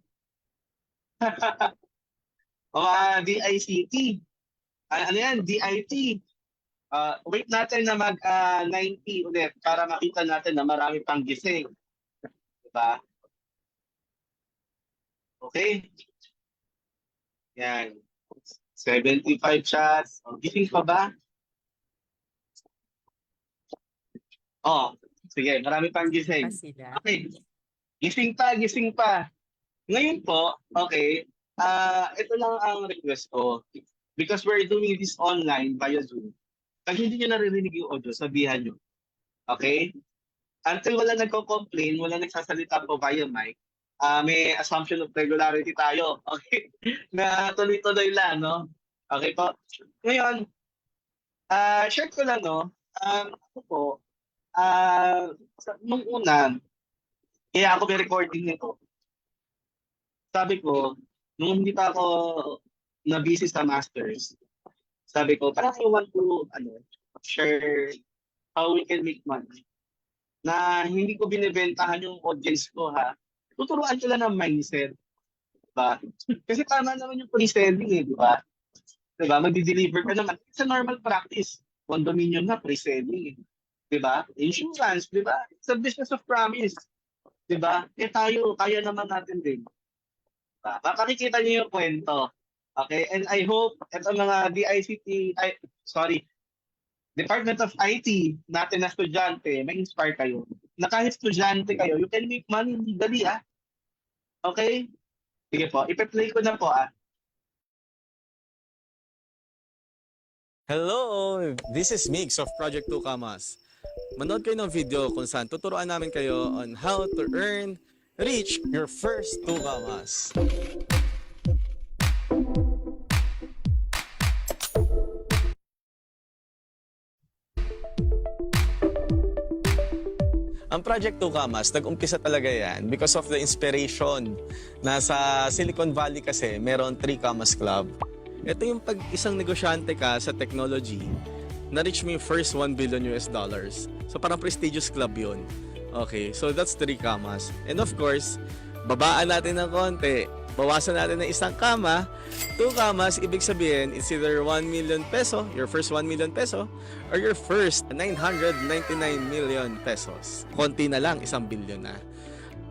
O, DICT. Ano yan? DIT. Wait natin na mag-90 ulit para makita natin na marami pang gising. Diba? Okay? Yan. 75 shots. O, gising pa ba? Oh, sige, marami pang gising. Okay. Gising pa. Ngayon po, okay, ito lang ang request ko. Because we're doing this online via Zoom. Pag hindi nyo naririnig yung audio, sabihan nyo. Okay? Until wala nagko-complain, wala nagsasalita po via mic, may assumption of regularity tayo. Okay? Na tuloy-tuloy lang, no? Okay po? Ngayon, share ko lang, no? Ako po, nung una, kaya ako may recording nito. Sabi ko, nung hindi pa ako na-busy sa masters, sabi ko, parang I want to share how we can make money. Na hindi ko binibentahan yung audience ko, ha? Tuturuan ko lang ng mindset. Diba? Kasi tama naman yung pre-selling, eh, di ba? Diba? Mag-deliver ka naman. It's a normal practice. Condominium na, pre-selling, eh. Diba? Insurance, diba? It's a business of promise. Diba? Eh tayo, kaya naman natin din. Diba? Makikita niyo yung kwento. Okay? And I hope itong mga Department of IT natin na estudyante, may inspire kayo. Na kahit estudyante kayo, you can make money legally, ah. Okay? Sige po, ipe-play ko na po, ah. Hello! This is Mix of Project 2 Kamas. Manood kayo ng video kung saan tuturuan namin kayo on how to reach your first 2 Kamas. Ang Project 2 Kamas, nag-umpisa talaga yan because of the inspiration. Nasa Silicon Valley kasi, meron 3 Kamas Club. Ito yung pag isang negosyante ka sa technology, na-reach mo yung first $1 billion. So parang prestigious club yun. Okay, so that's 3 Kamas. And of course, babaan natin ng konti, bawasan natin ng isang kama, 2 kamas, ibig sabihin, it's either 1 million peso, your first 1 million peso, or your first 999 million pesos. Konti na lang, 1 billion na.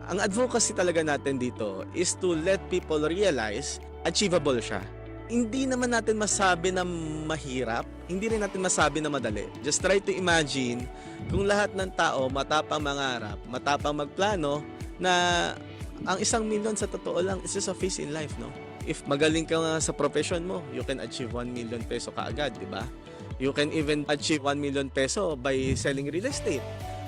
Ang advocacy talaga natin dito is to let people realize achievable siya. Hindi naman natin masabi na mahirap, hindi rin natin masabi na madali. Just try to imagine kung lahat ng tao matapang mangarap, matapang magplano na ang 1 million sa totoo lang is just a phase in life, no? If magaling ka nga sa profession mo, you can achieve 1 million peso kaagad, di ba? You can even achieve 1 million peso by selling real estate,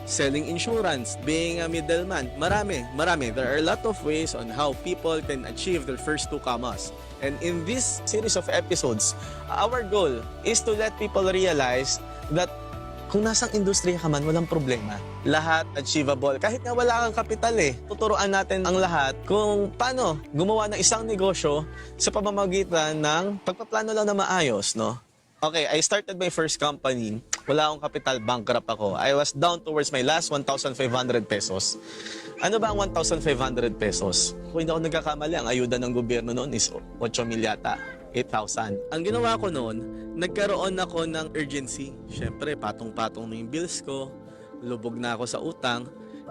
selling insurance, being a middleman. Marami. There are a lot of ways on how people can achieve their first 2 kamas. And in this series of episodes, our goal is to let people realize that kung nasang industriya ka man, walang problema. Lahat achievable. Kahit nga wala kang kapital tuturuan natin ang lahat kung paano gumawa ng isang negosyo sa pamamagitan ng pagpaplano lang na maayos, no? Okay, I started my first company. Wala akong kapital, bankrupt ako. I was down towards my last 1,500 pesos. Ano ba ang 1,500 pesos? Kung hindi ako nagkakamali, ang ayuda ng gobyerno noon is 8 mil yata. 8,000. Ang ginawa ko noon, nagkaroon ako ng urgency. Siyempre, patong-patong na yung bills ko, lubog na ako sa utang.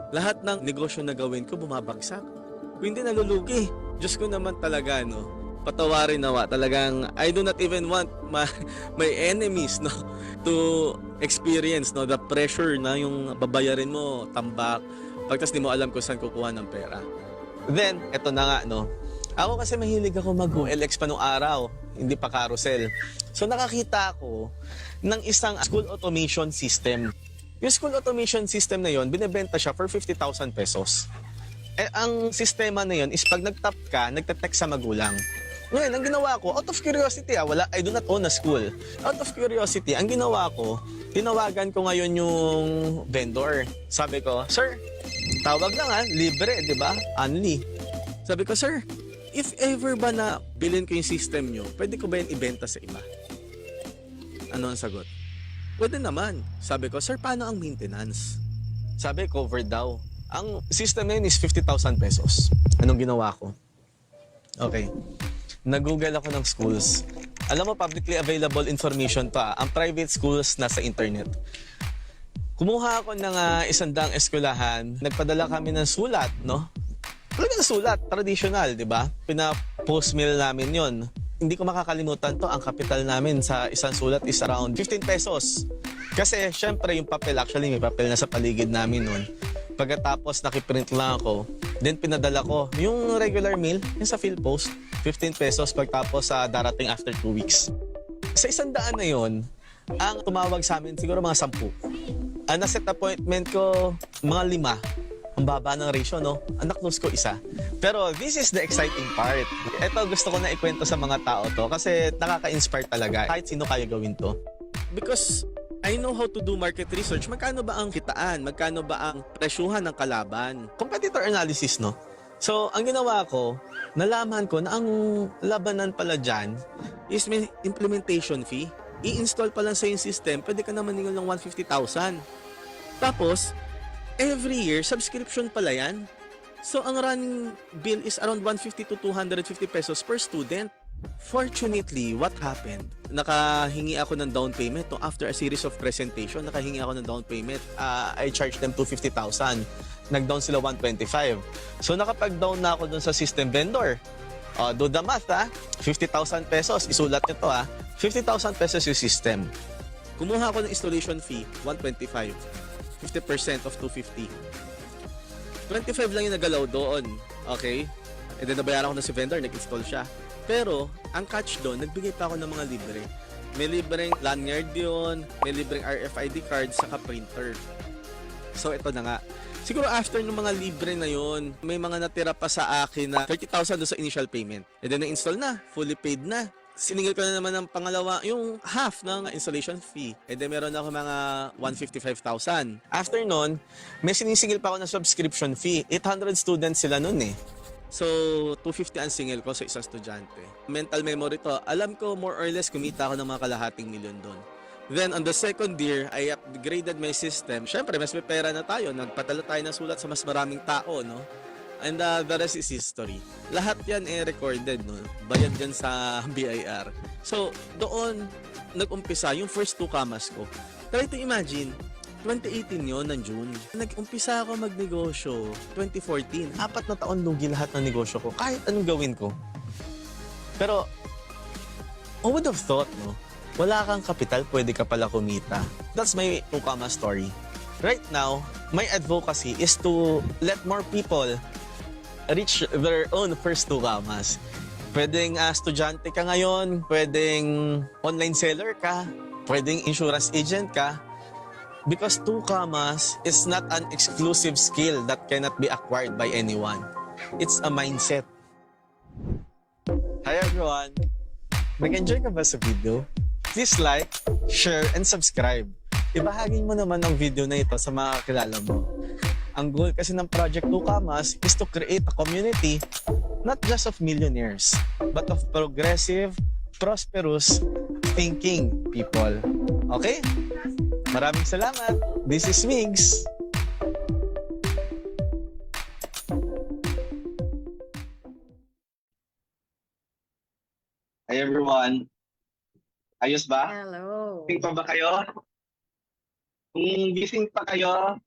Lahat ng negosyo na gawin ko, bumabagsak. Kung hindi, nalulugi. Diyos ko naman talaga, no? Patawarin nawa. Talagang, I do not even want my enemies, no? To experience, no? The pressure na yung babayarin mo, tambak. Pagtas di mo alam kung saan kukuha ng pera. Then, eto na nga, no? Ako kasi mahilig ako mag-OLX pa nung araw, hindi pa carousel. So nakakita ako ng isang school automation system. Yung school automation system na yon, binebenta siya for 50,000 pesos. Eh, ang sistema na yon is pag nag-tap ka, nagte-text sa magulang. Ngayon, ang ginawa ko, out of curiosity, I do not own a school. Out of curiosity, ang ginawa ko, tinawagan ko ngayon yung vendor. Sabi ko, sir, tawag lang libre, di ba? Only. Sabi ko, sir, if ever ba na bilhin ko yung system nyo, pwede ko ba yan ibenta sa iba? Ano ang sagot? Pwede naman. Sabi ko, sir, paano ang maintenance? Sabi, covered daw. Ang system na yun is 50,000 pesos. Anong ginawa ko? Okay. Nag-google ako ng schools. Alam mo, publicly available information pa. Ang private schools nasa internet. Kumuha ako ng 100 eskwelahan. Nagpadala kami ng sulat, no? Talagang sulat, traditional, di ba? Pina-post mail namin yon. Hindi ko makakalimutan to, ang kapital namin sa isang sulat is around 15 pesos. Kasi, syempre, yung papel, actually, may papel na sa paligid namin nun. Pagkatapos, nakiprint lang ako. Then, pinadala ko yung regular mail, yung sa PhilPost, 15 pesos pagtapos sa darating after 2 weeks. Sa 100 na yon, ang tumawag sa amin, siguro mga 10. Ang na-set appointment ko, mga 5. Ang baba ng ratio, no? Ang na-close ko 1. Pero this is the exciting part. Ito gusto ko na ikwento sa mga tao to kasi nakaka-inspire talaga. Kahit sino kaya gawin to. Because I know how to do market research. Magkano ba ang kitaan? Magkano ba ang presyuhan ng kalaban? Competitor analysis, no? So, ang ginawa ko, nalaman ko na ang labanan pala dyan is may implementation fee. I-install pa lang sa yung system, pwede ka na maningil ng 150,000. Tapos, every year, subscription pala yan. So, ang running bill is around 150 to 250 pesos per student. Fortunately, what happened? Nakahingi ako ng down payment. No? After a series of presentation, nakahingi ako ng down payment. I charged them 250,000. Nag-down sila 125. So, nakapag-down na ako dun sa system vendor. Do the math, 50,000 pesos. Isulat nyo to, 50,000 pesos yung system. Kumuha ako ng installation fee, 125. 50% of 250. 25 lang yung nagalaw doon. Okay? And then nabayaran ko na si vendor, nag-install siya. Pero, ang catch doon, nagbigay pa ako ng mga libre. May libreng lanyard yun, may libreng RFID card, saka printer. So, ito na nga. Siguro after ng mga libre na yun, may mga natira pa sa akin na 30,000 doon sa initial payment. And then na-install na, fully paid na. siningil ko na naman ng pangalawa, yung half ng installation fee. E de meron ako mga 155,000. After nun, may sinisingil pa ako ng subscription fee. 800 students sila nun eh. So, 250 ang singil ko sa isang estudyante. Mental memory to, alam ko more or less kumita ako ng mga kalahating milyon doon. Then, on the second year, I upgraded my system. Siyempre, mas may pera na tayo. Nagpadala tayo ng sulat sa mas maraming tao, no? And the rest is history. Lahat yan recorded, no? Bayad yan sa BIR. So, doon nag-umpisa yung first 2 kamas ko. Try to imagine, 2018 yon ng June. Nag-umpisa ako magnegosyo. 2014, 4 na taon lugi lahat ng negosyo ko. Kahit anong gawin ko. Pero, who would have thought, no? Wala kang kapital, pwede ka pala kumita. That's my 2 kamas story. Right now, my advocacy is to let more people reach their own first 2 kamas. Pwedeng estudyante ka ngayon, pwedeng online seller ka, pwedeng insurance agent ka. Because 2 kamas is not an exclusive skill that cannot be acquired by anyone. It's a mindset. Hi everyone! Nag-enjoy ka ba sa video? Please like, share, and subscribe. Ibahagi mo naman ang video na ito sa mga kakilala mo. Ang goal kasi ng Project 2 Kamas is to create a community not just of millionaires, but of progressive, prosperous, thinking people. Okay? Maraming salamat. This is Migs. Hi everyone. Ayos ba? Hello. Gising pa ba kayo? Kung gising pa kayo,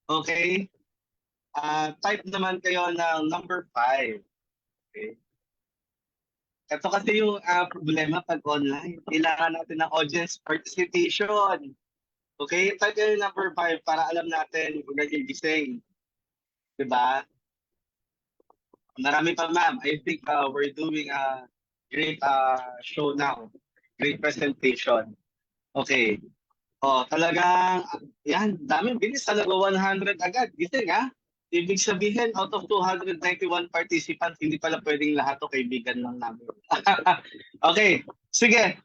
okay? Type naman kayo ng number 5. Okay? Ito kasi yung problema pag online. Kailangan natin ng audience participation. Okay? Type kayo yung number 5 para alam natin kung nagigising. Diba? Marami pa, ma'am. I think we're doing a great show now. Great presentation. Okay. Oh, talagang, yan, daming bilis. Talaga 100 agad. Gising, ha? Ibig sabihin, out of 291 participants, hindi pala pwedeng lahat o kaibigan lang namin. Okay. Sige.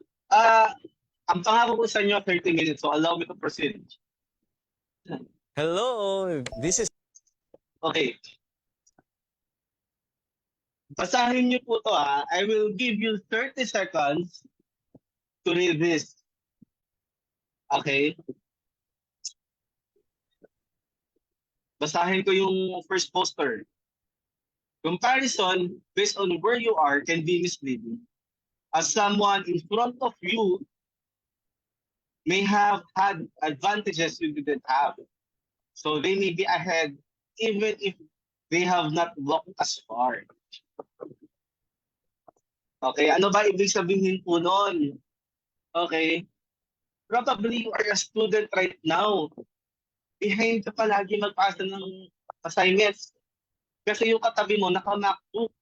Ang pangako ko sa inyo, 30 minutes. So, allow me to proceed. Hello! This is... Okay. Basahin niyo po to, ha. I will give you 30 seconds to read this. Okay? Basahin ko yung first poster. Comparison based on where you are can be misleading, as someone in front of you may have had advantages you didn't have. So they may be ahead even if they have not walked as far. Okay, ano ba ibig sabihin po nun? Okay, probably you are a student right now. Behind ka palagi magpasa ng assignments. Kasi yung katabi mo, naka-MacBook.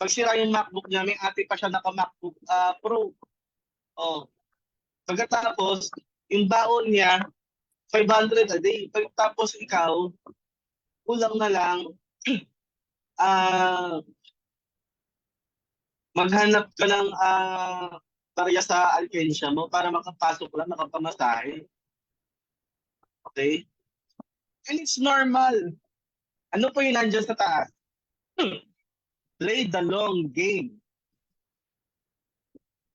Pag sira yung MacBook niya, may ate pa siya naka-MacBook Pro. Oh. Pagkatapos, yung baon niya, 500 a day. Pagkatapos ikaw, kulang na lang, maghanap ka ng barya sa alkensya mo para makapasok lang, makapamasahe. Okay? And it's normal. Ano po yung nandiyan sa taas? Play the long game.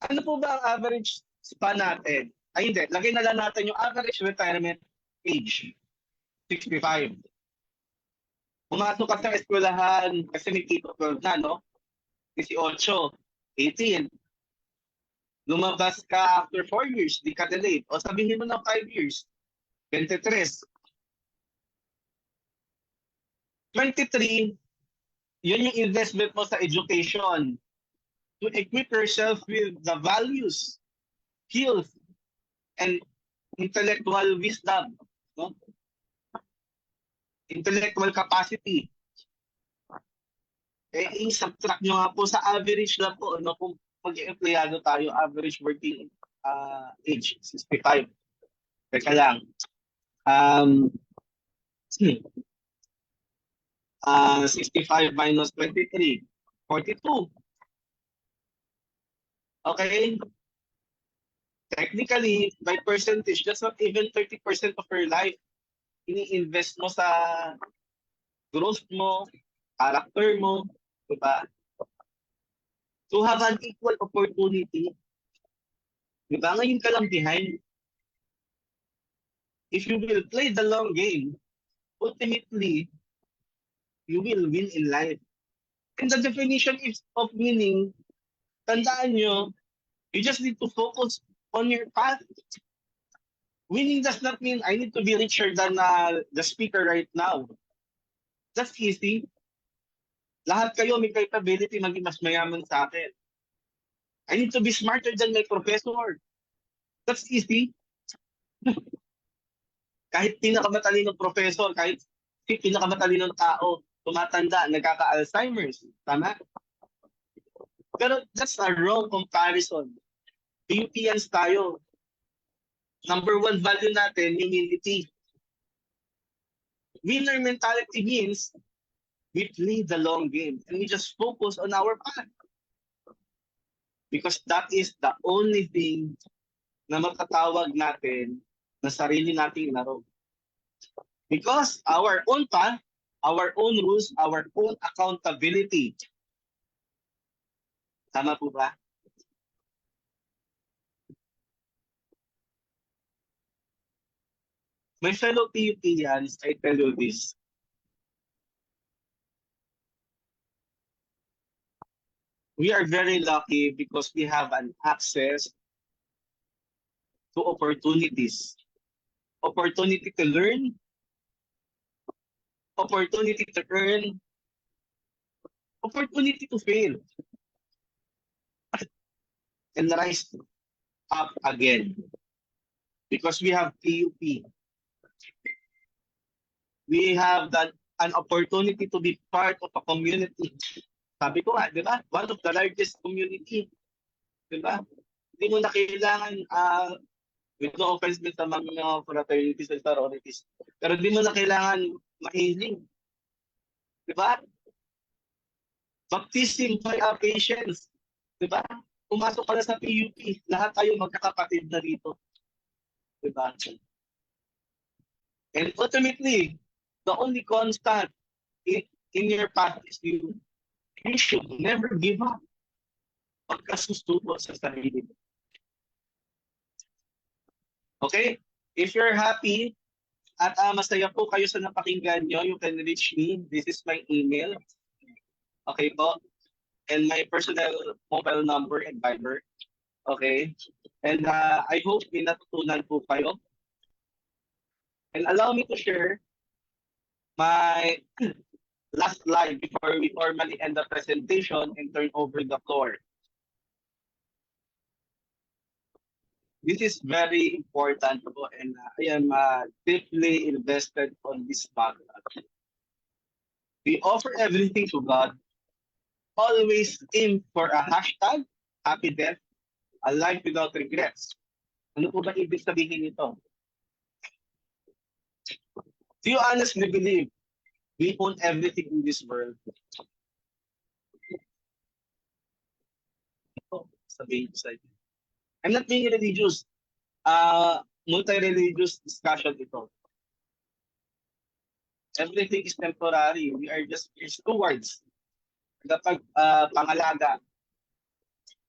Ano po ba ang average span natin? Ay hindi, lagay na lang natin yung average retirement age. 65. Pumasok ka sa eskwelahan kasi may K-12 na, no? 18, 18. Lumabas ka after 4 years, di ka delayed. O sabihin mo na 5 years, 23. 23, yun yung investment mo sa education. To equip yourself with the values, skills, and intellectual wisdom. No? Intellectual capacity. Eh, i-subtract nyo nga po sa average lang po. No? Kung mag-empleyado tayo, average working age, 65. Teka lang. 65 minus 23, 42. Okay? Technically, by percentage, that's not even 30% of your life. Ini-invest mo sa growth mo, character mo, diba? To have an equal opportunity, diba? Ngayon ka lang behind. If you will play the long game, ultimately, you will win in life. And the definition of winning, tandaan nyo, you just need to focus on your path. Winning does not mean I need to be richer than the speaker right now. That's easy. Lahat kayo may capability maging mas mayaman sa akin. I need to be smarter than my professor. That's easy. Kahit pinakamatalinong professor, kahit pinakamatalinong tao, tumatanda, nagkaka-Alzheimer's. Tama? Pero that's a wrong comparison. PUPians tayo. Number one value natin, humility. Winner mentality means we play the long game and we just focus on our path. Because that is the only thing na matatawag natin na sarili nating laro. Because our own path, our own rules, our own accountability. Tama po ba? My fellow PUPians, I tell you this. We are very lucky because we have an access to opportunities. Opportunity to learn, opportunity to earn, opportunity to fail, and rise up again. Because we have PUP. We have an opportunity to be part of a community. Sabi ko nga, di ba? One of the largest community. Di ba? Hindi mo na kailangan, with no offense sa mga fraternities and sororities, pero di mo na kailangan mahiling. Di ba? Baptism by our patience. Di ba? Pumasok ka na sa PUP, lahat tayo magkakapatid na dito. Di ba? And ultimately, the only constant in your path is you should never give up. Pagkasusuko sa sarili mo. Okay? If you're happy at masaya po kayo sa napakinggan nyo, you can reach me. This is my email. Okay po? And my personal mobile number and Viber. Okay? And I hope may natutunan po kayo. And allow me to share my last slide before we formally end the presentation and turn over the floor. This is very important po, and I am deeply invested on this background. We offer everything to God. Always aim for a hashtag, happy death, a life without regrets. Ano po ba ibig sabihin nito? Do you honestly believe we own everything in this world? Ito, sabihin ko sa inyo. I'm not being religious. Multi-religious discussion ito. Everything is temporary. We are just stewards. Kapag pangalaga.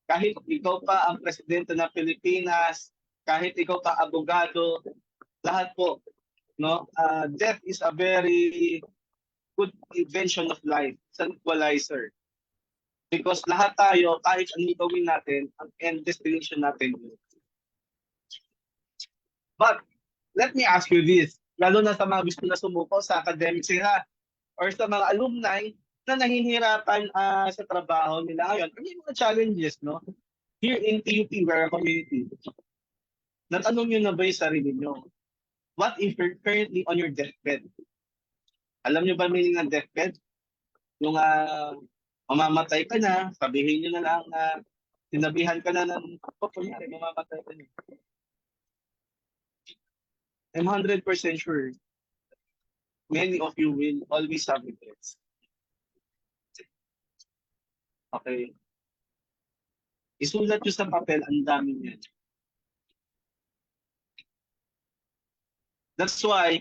Kahit ikaw pa ang presidente ng Pilipinas, kahit ikaw pa abogado, lahat po, no? Death is a very good invention of life. It's an equalizer. Because lahat tayo, kahit ano gawin natin, ang end destination natin. But, let me ask you this, lalo na sa mga gusto na sumuko sa academics or sa mga alumni na nahihirapan sa trabaho nila ngayon. Ano yung mga challenges, no? Here in PUP, we're a community. Natanong nyo na ba yung sarili nyo? What if you're currently on your deathbed? Alam nyo ba meaning ng deathbed? Yung mamamatay ka na, sabihin nyo na lang na sinabihan ka na ng, kunyari, mamamatay ka na. I'm 100% sure many of you will always have regrets. Okay. Isulat nyo sa papel, ang dami niyan. That's why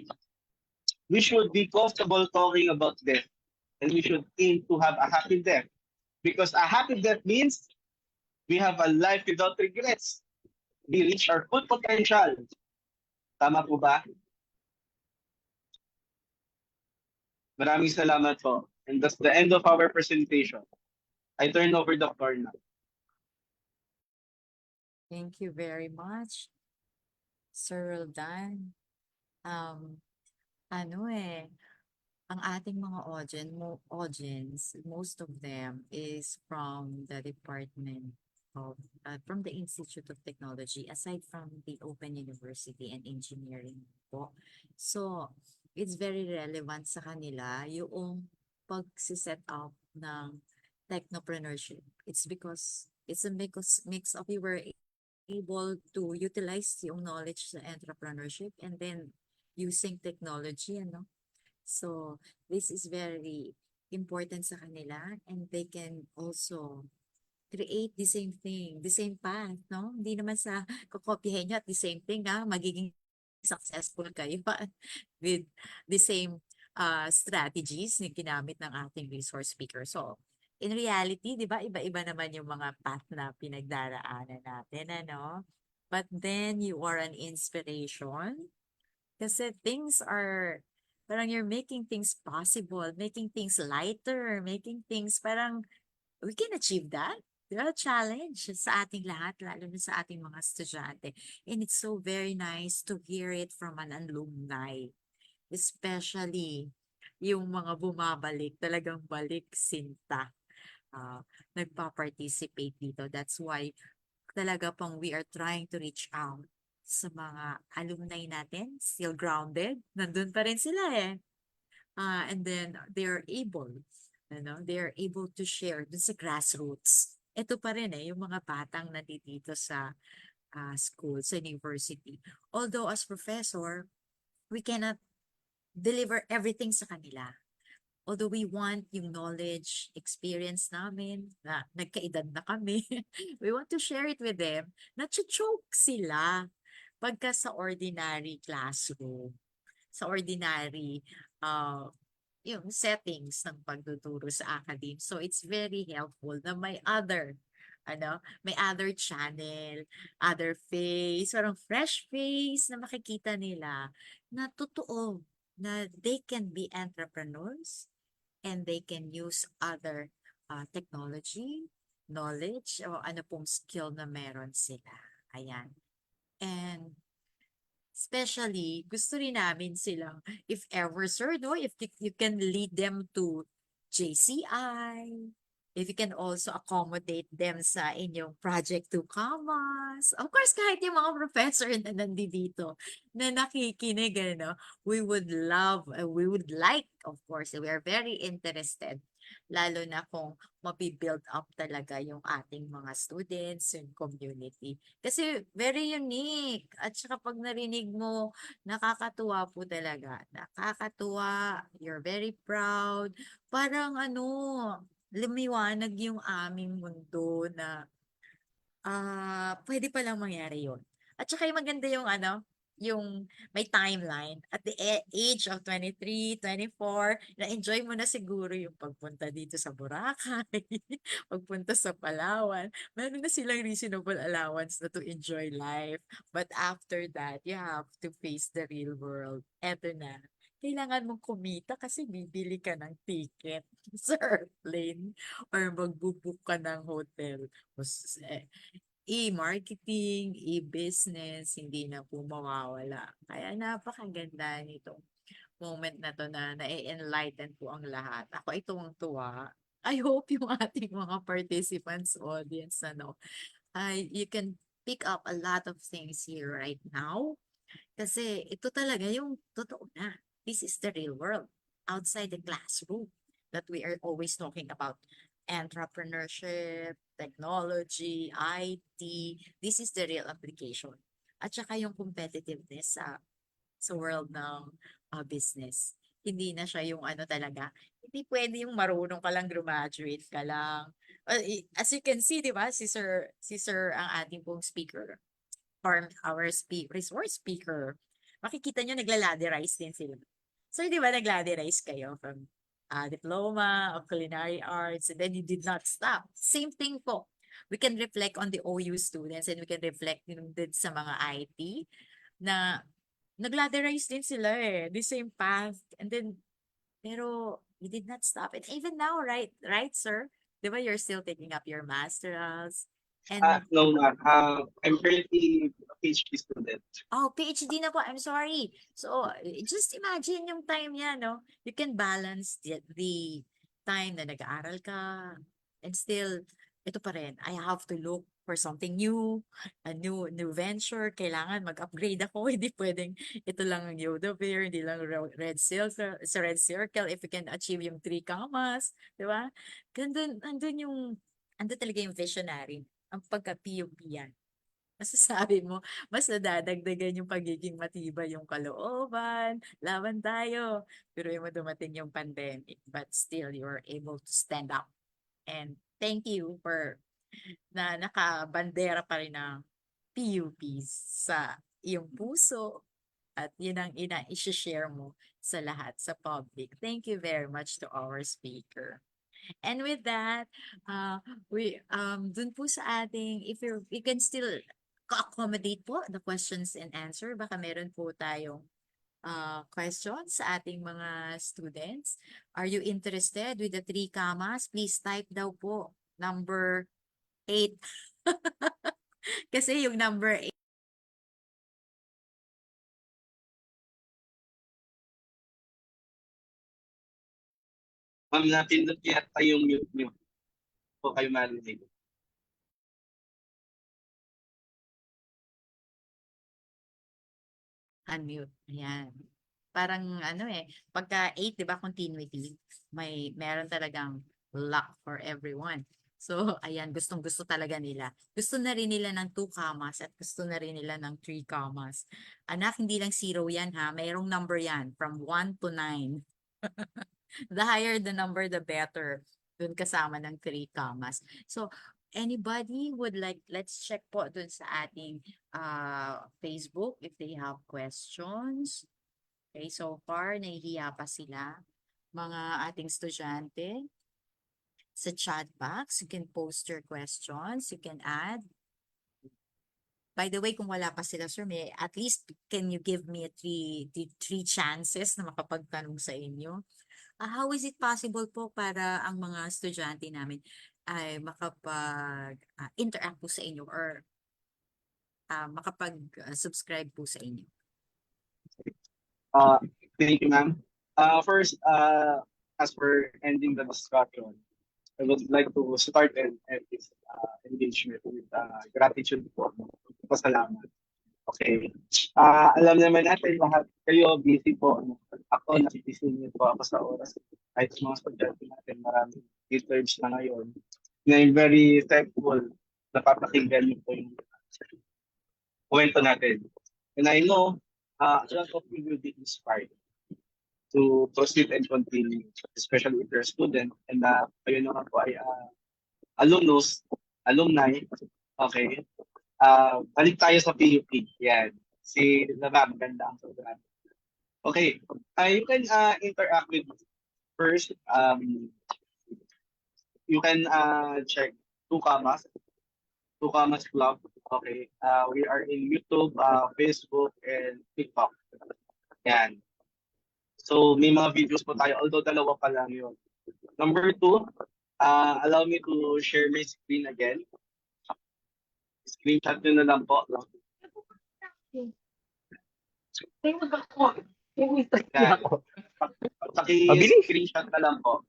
we should be comfortable talking about death. And we should aim to have a happy death. Because a happy death means we have a life without regrets. We reach our full potential. Tama po ba? Maraming salamat po. And that's the end of our presentation. I turn over the floor now. Thank you very much, Sir Roldan. Um, ang ating mga audience, most of them is from the Department of, from the Institute of Technology, aside from the Open University and Engineering po. So, it's very relevant sa kanila yung pag-set up ng technopreneurship. It's because it's a mix of we were able to utilize yung knowledge sa entrepreneurship and then using technology, So, this is very important sa kanila and they can also create the same thing, the same path, no? Hindi naman sa kokopyahin nyo at the same thing, magiging successful kayo with the same strategies na ginamit ng ating resource speaker. So, in reality, di ba, iba-iba naman yung mga path na pinagdaraanan natin, But then, you are an inspiration kasi things are parang you're making things possible, making things lighter, making things parang we can achieve that. Challenge sa ating lahat, lalo na sa ating mga estudyante. And it's so very nice to hear it from an alumni. Especially yung mga bumabalik, talagang balik sinta. Nagpa-participate dito. That's why talaga pang we are trying to reach out sa mga alumni natin, still grounded. Nandun pa rin sila eh. And then they're able to share dun sa grassroots. Ito pa rin yung mga batang nandito sa school, sa university. Although as professor, we cannot deliver everything sa kanila. Although we want yung knowledge, experience namin, na nagkaedad na kami, we want to share it with them. Nacho-choke sila pagka sa ordinary classroom, sa ordinary yung settings ng pagtuturo sa academe. So it's very helpful na may other channel, other face, parang fresh face na makikita nila na totoo na they can be entrepreneurs and they can use other technology, knowledge, o ano pong skill na meron sila. Ayan. And especially, gusto rin namin silang, if ever, sir, if you can lead them to JCI, if you can also accommodate them sa inyong Project 2 Commas. Of course, kahit yung mga professor na nandito na nakikinig, we would like, of course, we are very interested, lalo na kung mapibuild up talaga yung ating mga students, yung community. Kasi very unique. At saka pag narinig mo, nakakatuwa po talaga. Nakakatuwa, you're very proud. Parang lumiwanag yung aming mundo na pwede palang mangyari yun. At saka yung maganda yung may timeline. At the age of 23, 24, na-enjoy mo na siguro yung pagpunta dito sa Boracay, pagpunta sa Palawan. Meron na silang reasonable allowance na to enjoy life. But after that, you have to face the real world. Eto na. Kailangan mong kumita kasi bibili ka ng ticket sa airplane or magbubook ka ng hotel. E-marketing, e-business, hindi na po mawawala. Kaya napakaganda nitong moment na to na na-enlighten po ang lahat. Ako ay tuwang-tuwa. I hope yung ating mga participants, audience, you can pick up a lot of things here right now. Kasi ito talaga yung totoo na. This is the real world outside the classroom that we are always talking about. Entrepreneurship, technology, IT, this is the real application. At saka yung competitiveness sa world ng business. Hindi na siya yung talaga, hindi pwede yung marunong ka lang, graduate ka lang, As you can see, di ba, si Sir ang ating pong speaker, or our resource speaker. Makikita nyo, nagla-laderize din sila. So, di ba, nagla-laderize kayo from diploma of culinary arts, and then you did not stop. Same thing po. We can reflect on the OU students, and we can reflect din sa mga IT na nagladerize din sila eh, the same path. And then, pero you did not stop. And even now, right, sir? Di ba, you're still taking up your master's? And, No, ma'am. I'm currently a PhD student. oh, PhD na po, I'm sorry. So, just imagine yung time niya, no? You can balance the time na nag-aaral ka, and still, ito pa rin, I have to look for something new, a new venture. Kailangan mag-upgrade ako. Hindi pwedeng ito lang ang Yoda Bear, hindi lang Red Circle, sa Red Circle, if you can achieve yung 3 commas, di ba? Andun talaga yung visionary, ang pagka-PUP yan. Masasabi mo, mas nadadagdagan yung pagiging matibay yung kalooban, laban tayo. Pero yung dumating yung pandemic, but still you're able to stand up. And thank you for na nakabandera pa rin ng PUPs sa iyong puso, at yun ang i-share mo sa lahat, sa public. Thank you very much to our speaker. And with that, we dun po sa ating, if you can still accommodate po the questions and answer, baka meron po tayong questions sa ating mga students. Are you interested with the 3 commas? Please type daw po number 8. Kasi yung number 8, Ma'am, napindot yata yung mute nyo. Po kayo marinig. unmute. Ayan. Parang ano eh, pagka 8, 'di ba, continuity, meron talagang luck for everyone. So, ayan, gustong-gusto talaga nila. Gusto na rin nila ng 2 commas at gusto na rin nila ng 3 commas. Anak, hindi lang 0 yan ha. Mayroong number yan from 1 to 9. The higher the number, the better. Dun kasama ng 3 commas. So, anybody would like, let's check po dun sa ating Facebook if they have questions. Okay, so far, nahihiya pa sila. Mga ating estudyante, sa chat box, you can post your questions, you can add. By the way, kung wala pa sila, sir, at least can you give me three chances na makapagtanong sa inyo? How is it possible po para ang mga estudyante namin ay makapag-interact po sa inyo, or makapag-subscribe po sa inyo? Thank you, ma'am. First, as for ending the discussion, I would like to start and end this engagement with gratitude po. Pasalamat. Okay. Alam naman natin lahat kayo busy po. Ako, nakikisi niyo po ako sa oras. Kahit sa mga estudyante natin, maraming interns na ngayon. Na I'm very thankful na papakinggan niyo po yung kwento natin. And I know a lot of you will be inspired to proceed and continue, especially if you're a student. And kayo naman po ay alumni. Okay. Balik tayo sa PUP. Yan. Si Lama, maganda ang program. Okay. You can interact with first. You can check 2 commas. 2 commas Club. Okay. We are in YouTube, Facebook, and TikTok. Yan. So, may mga videos po tayo, although 2 pa lang yun. Number 2, allow me to share my screen again. Screenshot nyo na lang po. Paki-screenshot na lang po.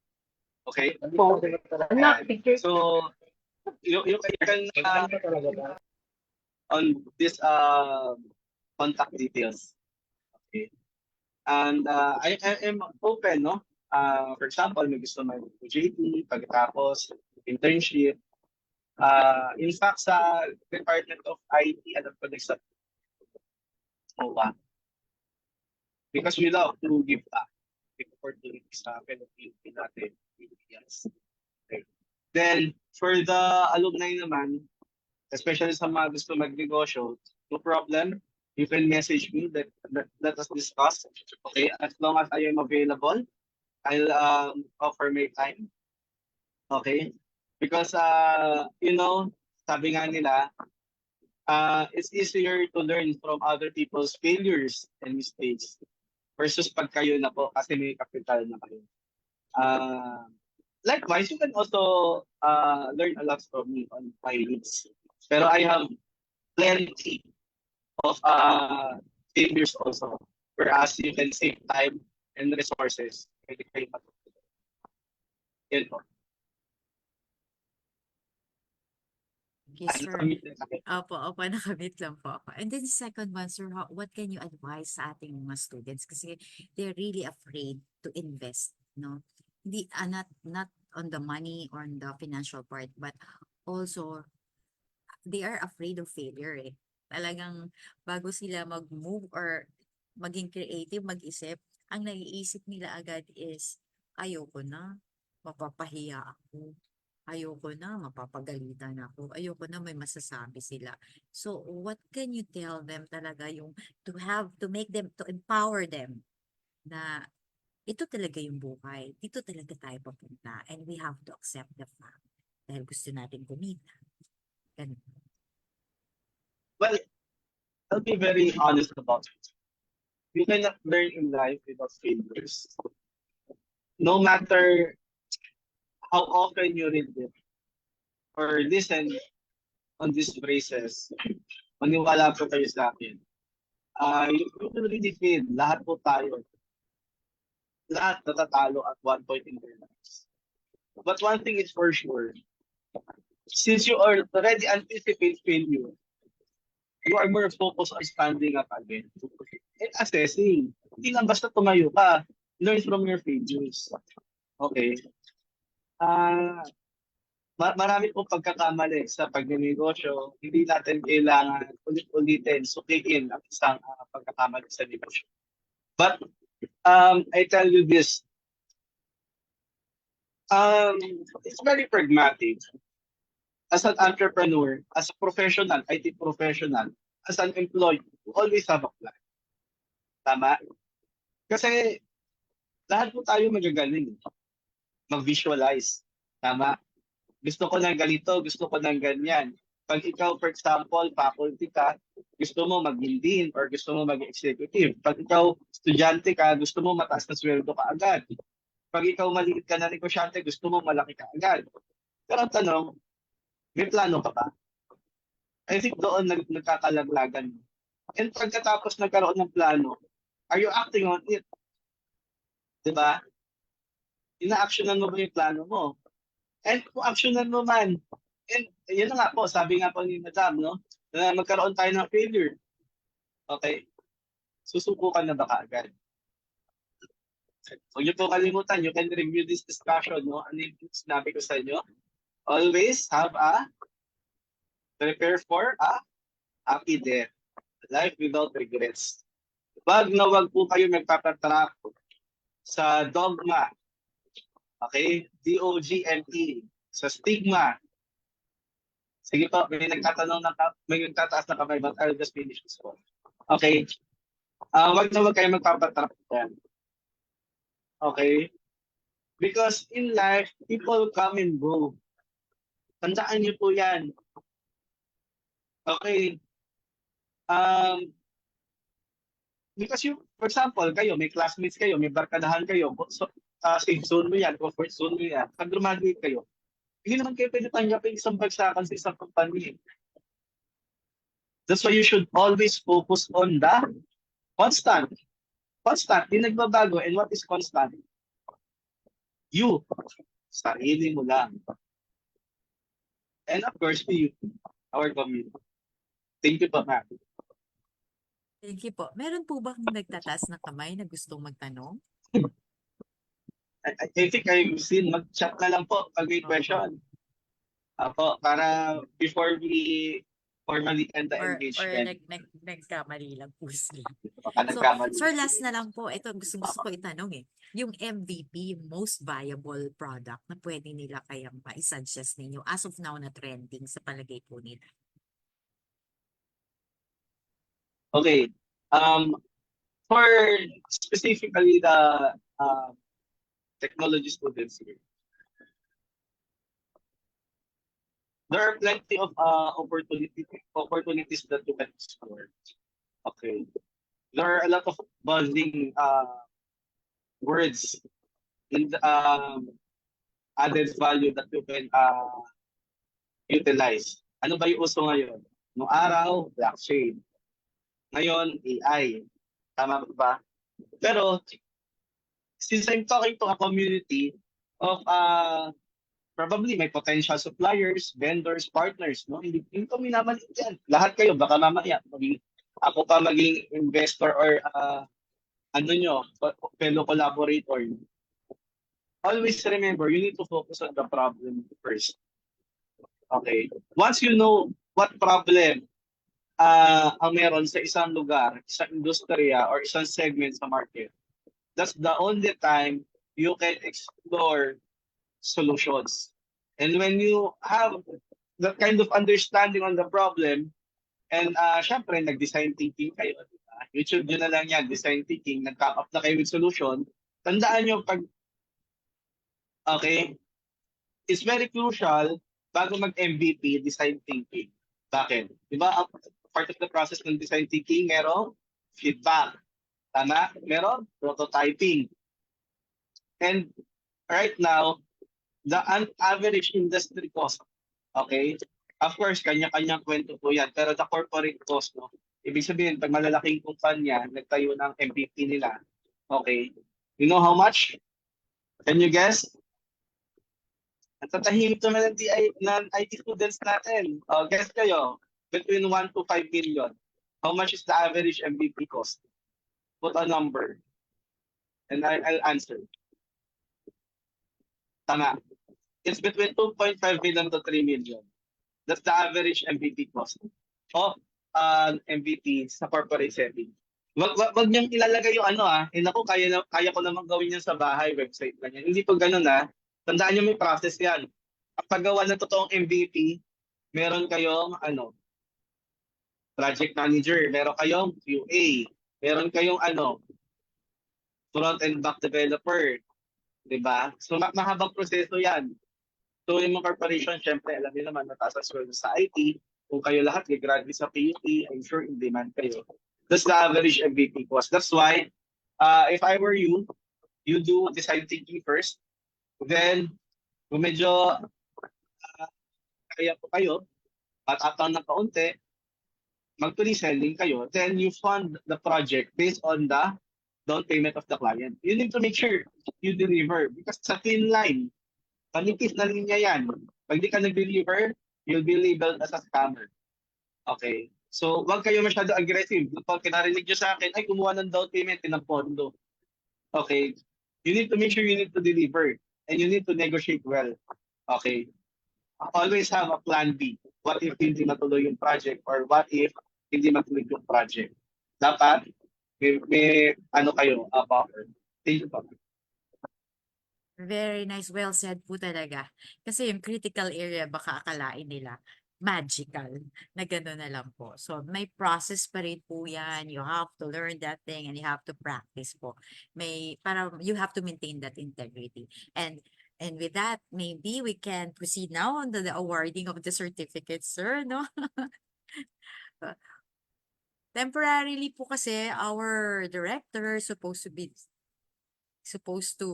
Okay? So, you can on this contact details. Okay. And I am open, no? For example, may gusto mag-JT, pagkatapos internship. In fact, sa Department of IT, alam ko na sa OWA. Because we love to give back the opportunities sa fellow PUP natin. Yes. Okay. Then, for the alumni naman, especially sa mga gusto magnegosyo, no problem. You can message me let us discuss. Okay, as long as I am available, I'll offer my time. Okay? Because sabi nga nila, it's easier to learn from other people's failures and mistakes versus pag kayo na po kasi may capital na kayo. Likewise, you can also learn a lot from me on my needs. Pero I have plenty of failures also, whereas you can save time and resources. Yun po. Okay, sir. Nakamit na sa akin. Opo, nakamit lang po ako. And then second one, sir, what can you advise sa ating mga students? Kasi they're really afraid to invest, no? Hindi, not on the money or on the financial part, but also they are afraid of failure eh. Talagang bago sila mag-move or maging creative, mag-isip, ang naiisip nila agad is, ayoko na, mapapahiya ako. Ayoko na, mapapagalitan ako. Ayoko na, may masasabi sila. So, what can you tell them talaga yung to make them, to empower them na ito talaga yung buhay. Dito talaga tayo papunta. And we have to accept the fact dahil gusto natin kumita. Ganun. Well, I'll be very honest about it. You cannot learn in life without failures. No matter how often you read it or listen on these phrases, maniwala po kayo sa akin. You will really fail. Lahat po tayo. Lahat natatalo at one point in their lives. But one thing is for sure, since you already anticipate failure, you are more focused on standing up again and assessing. Hindi lang basta tumayo ka. Learn from your failures. Okay? Marami pong pagkakamali sa pagnenegosyo. Hindi natin kailangan ulit-ulitin, sukiin ang isang pagkakamali sa negosyo. But I tell you this, it's very pragmatic. As an entrepreneur, as a professional, IT professional, as an employee, you always have a plan. Tama? Kasi lahat po tayo magagaling. Mag-visualize. Tama? Gusto ko ng ganito, gusto ko ng ganyan. Pag ikaw, for example, faculty ka, gusto mo maging dean or gusto mo maging executive. Pag ikaw, estudyante ka, gusto mo mataas na sweldo ka agad. Pag ikaw maliit ka na negosyante, gusto mo malaki ka agad. Pero ang tanong, may plano ka ba? I think doon nagkakalaglagan. And pagkatapos nagkaroon ng plano, are you acting on it? Diba? Ina-actionan mo ba yung plano mo? And kung actionan mo man, and yun na nga po, sabi nga po ni Madam, no? Na magkaroon tayo ng failure. Okay? Susubukan na ba kaagad? Huwag niyo po kalimutan, you can review this discussion, no? Ano yung sinabi ko sa inyo? Always prepare for a happy death. Life without regrets. Wag na wag po kayo magpapatrap sa dogma. Okay? D-O-G-M-E. Sa stigma. Sige po, may nagtataas na kamay, but I'll just finish this one. Okay? Wag na wag kayo magpapatrap yan. Okay? Because in life, people come and go. Tandaan niyo po yan. Okay? Because for example, kayo, may classmates kayo, may barkadahan kayo, so, safe zone mo yan, comfort zone mo yan. Pag graduate kayo, hindi naman kayo pwede tanggapin isang bagsakan sa isang company. That's why you should always focus on the constant. Constant, di nagbabago. And what is constant? You. Sarili mo lang. And of course, you, our community. Thank you po, ma'am. Thank you po. Meron po bang nagtataas ng kamay na gustong magtanong? I think I've seen, mag-chat na lang po pag may question. Apo, para before we formally end the or engagement. nagkamali lang po sila. Baka So, nagkamali. sir, last na lang po, ito gusto ko itanong yung MVP, yung most viable product na pwede nila kayang ma-suggest ninyo as of now na trending sa palagay po nila. Okay. For specifically the technology students here, there are plenty of opportunities that you can explore. Okay. There are a lot of buzzing words in the added value that you can utilize. Ano ba yung uso ngayon? Noong araw, blockchain. Ngayon, AI. Tama ba? Pero, since I'm talking to a community of probably may potential suppliers, vendors, partners, no? Hindi ko minamaliit yan. Lahat kayo, baka mamaya, ako pa maging investor or fellow collaborator. Always remember, you need to focus on the problem first. Okay? Once you know what problem ang meron sa isang lugar, isang industriya, or isang segment sa market, that's the only time you can explore solutions. And when you have that kind of understanding on the problem, and syempre, nag-design thinking kayo, diba? YouTube nyo na lang yan, design thinking, nag-come up na kayo with solution, tandaan nyo okay, it's very crucial bago mag-MVP, design thinking. Bakit? Diba, part of the process ng design thinking, merong feedback. Tama? Meron prototyping. And right now, the average industry cost, okay? Of course, kanya-kanyang kwento po yan. Pero the corporate cost, no? Ibig sabihin, pag malalaking kumpanya, nagtayo ng MVP nila, okay? You know how much? Can you guess? At tatahimik naman ng IT students natin. Guess kayo, between 1 to 5 million. How much is the average MVP cost? Put a number. And I'll answer. Tama. It's between 2.5 million to 3 million. That's the average MVP cost of MVP sa corporate setting. Wag niyang ilalagay yung naku, kaya ko naman gawin yan sa bahay, website lang yan. Hindi po ganun Tandaan niyo may process yan. Ang paggawa ng totoong MVP, meron kayong project manager, meron kayong QA, meron kayong front and back developer, 'di ba? So mahabang proseso 'yan. So yung mga corporation, syempre, alam niyo naman, mataas ang sweldo sa IT. Kung kayo lahat graduate sa PUP, I'm sure in demand kayo. That's the average MVP cost. That's why, if I were you, you do design thinking first. Then, kung medyo kaya po kayo, matataon ng kaunti, mag-pre-selling kayo, then you fund the project based on the down payment of the client. You need to make sure you deliver because sa thin line, panipis na linya yan. Pag di ka nag-deliver, you'll be labeled as a scammer. Okay? So, wag kayo masyado aggressive. Pag kinarinig nyo sa akin, ay, kumuha ng down payment, tinampondo. Okay? You need to make sure you need to deliver. And you need to negotiate well. Okay? Always have a plan B. What if hindi matuloy yung project? Or what if hindi matuloy yung project? Dapat, may kayo, buffer. Thank you po. Very nice. Well said po talaga. Kasi yung critical area, baka akalain nila magical na gano'n na lang po. So, may process pa rin po yan. You have to learn that thing and you have to practice po. You have to maintain that integrity. And with that, maybe we can proceed now on the awarding of the certificates, sir, no? Temporarily po kasi our director supposed to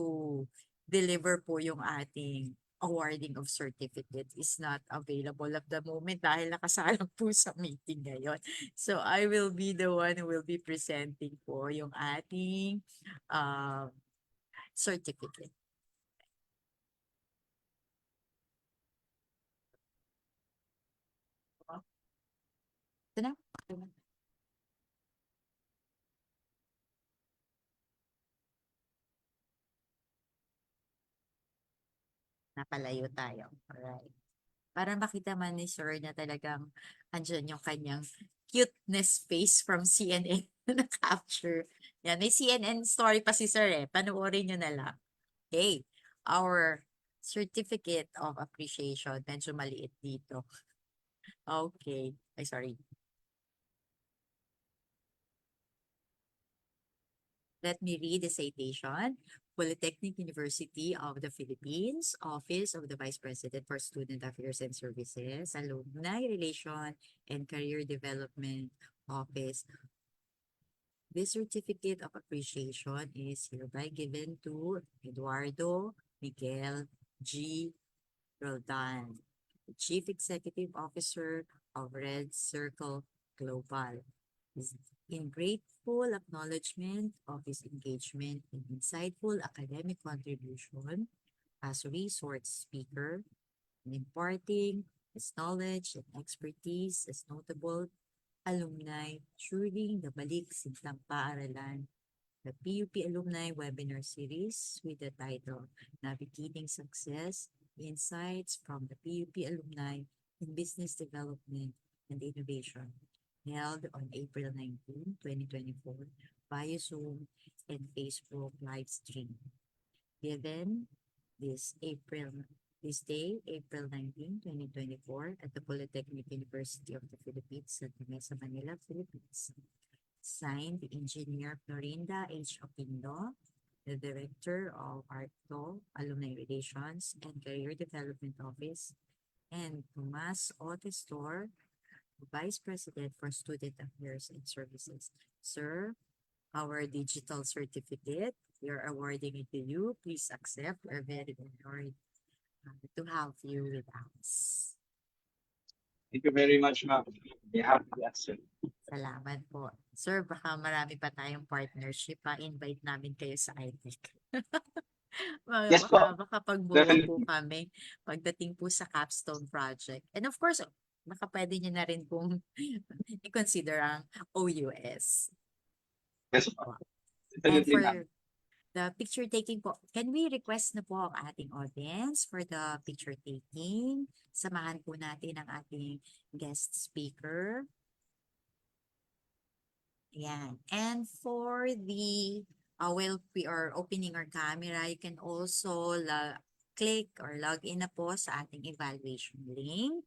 deliver po yung ating awarding of certificate is not available at the moment dahil nakasalang po sa meeting ngayon. So, I will be the one who will be presenting po yung ating certificate. Ito na. Napalayo tayo. Alright. Para makita man ni Sir na talagang andyan yung kanyang cuteness face from CNN na capture. Yan, may CNN story pa si Sir eh. Panoorin nyo na lang. Okay, our certificate of appreciation. Medyo maliit dito. Okay. Ay, sorry. Let me read the citation. Polytechnic University of the Philippines, Office of the Vice President for Student Affairs and Services, Alumni Relation and Career Development Office. This certificate of appreciation is hereby given to Eduardo Miguel G. Roldan, the Chief Executive Officer of Red Circle Global, is in grateful acknowledgement of his engagement and insightful academic contribution as resource speaker in imparting his knowledge and expertise as notable alumni during the Balik Sintang Paaralan, the PUP Alumni Webinar Series with the title Navigating Success, Insights from the PUP Alumni in Business Development and Innovation, held on April 19, 2024 via Zoom and Facebook live stream. Given this day, April 19, 2024, at the Polytechnic University of the Philippines, Santa Mesa, Manila, Philippines. Signed, Engineer Florinda H. Opindo, the Director of ARTO, Alumni Relations and Career Development Office, and Tomas Otestor, Vice President for Student Affairs and Services. Sir, our digital certificate, we are awarding it to you. Please accept. We're very honored to have you with us. Thank you very much, ma'am. We have to accept. Salamat po. Sir, baka marami pa tayong partnership. Pa-invite namin kayo sa ITEC. Yes po. Baka pagbuo Definitely. po kami pagdating po sa capstone project. And of course, baka pwede nyo na rin pong i-consider ang OUS. Yes po. And Definitely, for ma'am. the picture taking po, can we request na po ang ating audience for the picture taking? Samahan po natin ang ating guest speaker. Yan. And for the, while we are opening our camera, you can also click or log in na po sa ating evaluation link.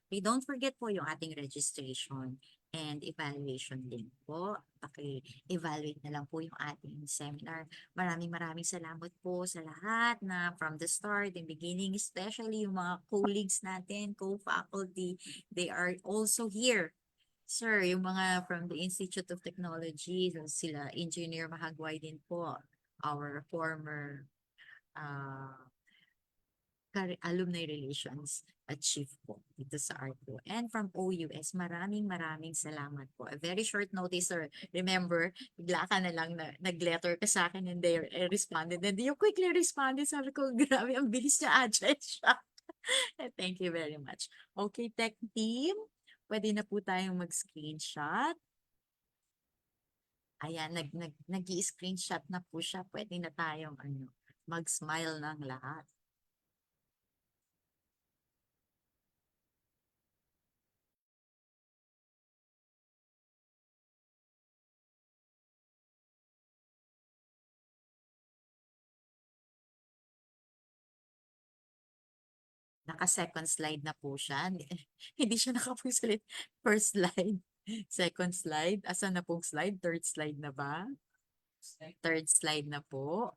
Don't forget po yung ating registration and evaluation link po. Paki-evaluate na lang po yung ating seminar. Maraming salamat po sa lahat na from the start and beginning, especially yung mga colleagues natin, co-faculty, they are also here. Sir, yung mga from the Institute of Technology, sila Engineer Mahagway din po, our former alumni relations chief po dito sa ARTO. And from OUS, maraming salamat po. A very short notice, sir. Remember, bigla ka na lang nag-letter ka sa akin and they responded. And you quickly responded. Sabi ko, grabe, ang bilis niya, agile siya. Thank you very much. Okay, tech team, pwede na po tayong mag-screenshot. Ayan, nag-i-screenshot na po siya. Pwede na tayong mag-smile ng lahat. Naka-second slide na po siya. Hindi siya naka-first slide. Second slide. Asan na pong slide? Third slide na ba? Third slide na po.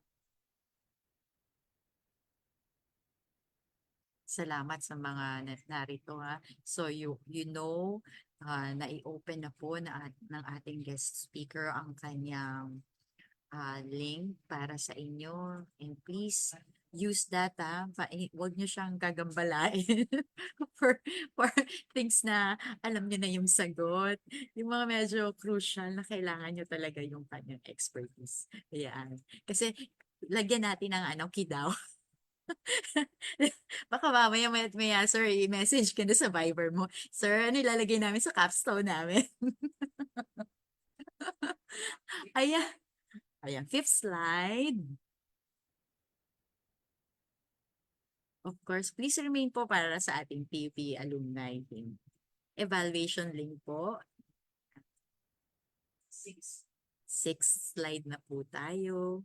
Salamat sa mga narito ha. So you know na i-open na po ng ating guest speaker ang kanyang link para sa inyo. And please use that huwag nyo siyang gagambalain for things na alam nyo na yung sagot. Yung mga medyo crucial na kailangan nyo talaga yung kanyang expertise. Ayan. Kasi lagyan natin ng kidaw. Baka mamaya sir, i-message ka na sa Viber mo. Sir, ano ilalagay namin sa capstone namin? Ayan. Ayan, fifth slide. Of course, please remain po para sa ating PUP alumni link. Evaluation link po. Sixth slide na po tayo.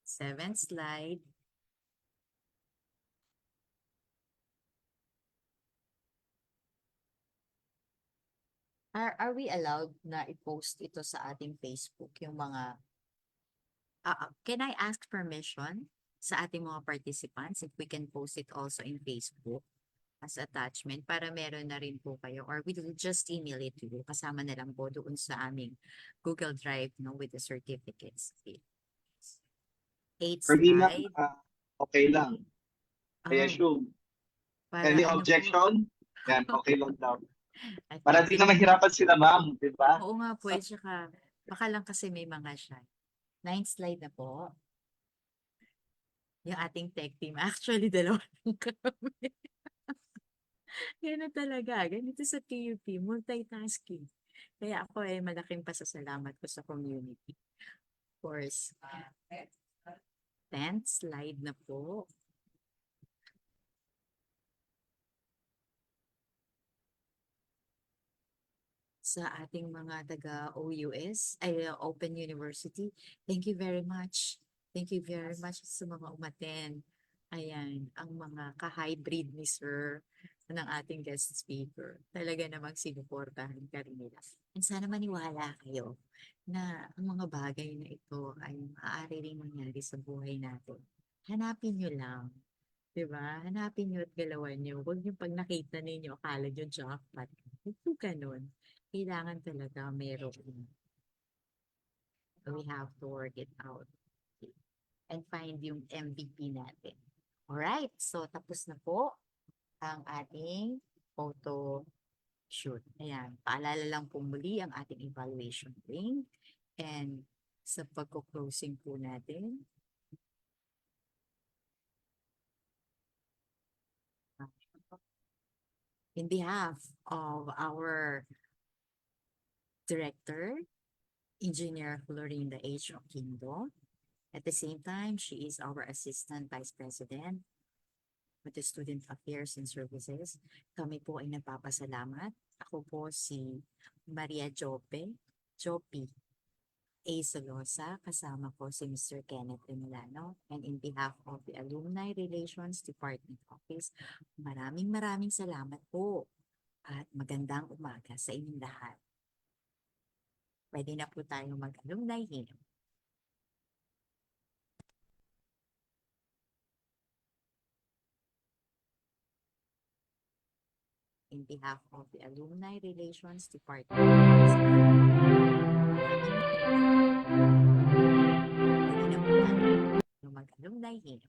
Seventh slide. Are we allowed na i-post ito sa ating Facebook, yung mga can I ask permission sa ating mga participants if we can post it also in Facebook as attachment para meron na rin po kayo, or we will just email it to you kasama na lang po doon sa aming Google Drive, no, with the certificates. Eighth For me lang, slide. okay lang. I Oh, assume. para Any ano po? objection? Yan, okay lang daw. At Para di na mahirapan sila, ma'am, di ba? oo nga po, at saka baka lang kasi may mga shy. Ninth slide na po. Yung ating tech team. Actually, dalawa lang kami. Yan na talaga. Ganito sa PUP, multitasking. Kaya ako malaking pasasalamat ko sa community. Of course. 10th slide na po. Sa ating mga taga-OUS, ay Open University, thank you very much. Thank you very much sa mga umaten. Ayan, ang mga ka-hybrid ni Sir ng ating guest speaker. Talaga namang sinuportahan ka rin nila. And sana maniwala kayo na ang mga bagay na ito ay maaari rin mangyari sa buhay natin. Hanapin nyo lang. Diba? Hanapin nyo at galawan nyo. Huwag nyo pag nakita ninyo, akala nyo jackpot. Huwag po ganun. Kailangan talaga meron. We have to work it out and find yung MVP natin. Alright, so tapos na po ang ating photo shoot. Ayan, paalala lang po muli ang ating evaluation link. And sa pagko-closing po natin, in behalf of our Director, Engineer Florinda H. Oquindo. At the same time, she is our Assistant Vice President with the Student Affairs and Services. Kami po ay nagpapasalamat. Ako po si Maria Jopi A. Solosa. Kasama ko si Mr. Kenneth Remolano. And in behalf of the Alumni Relations Department Office, maraming salamat po at magandang umaga sa inyong lahat. Pwede na po tayong mag-alumni hymn. In behalf of the Alumni Relations Department, pwede na po tayong mag-alumni hymn.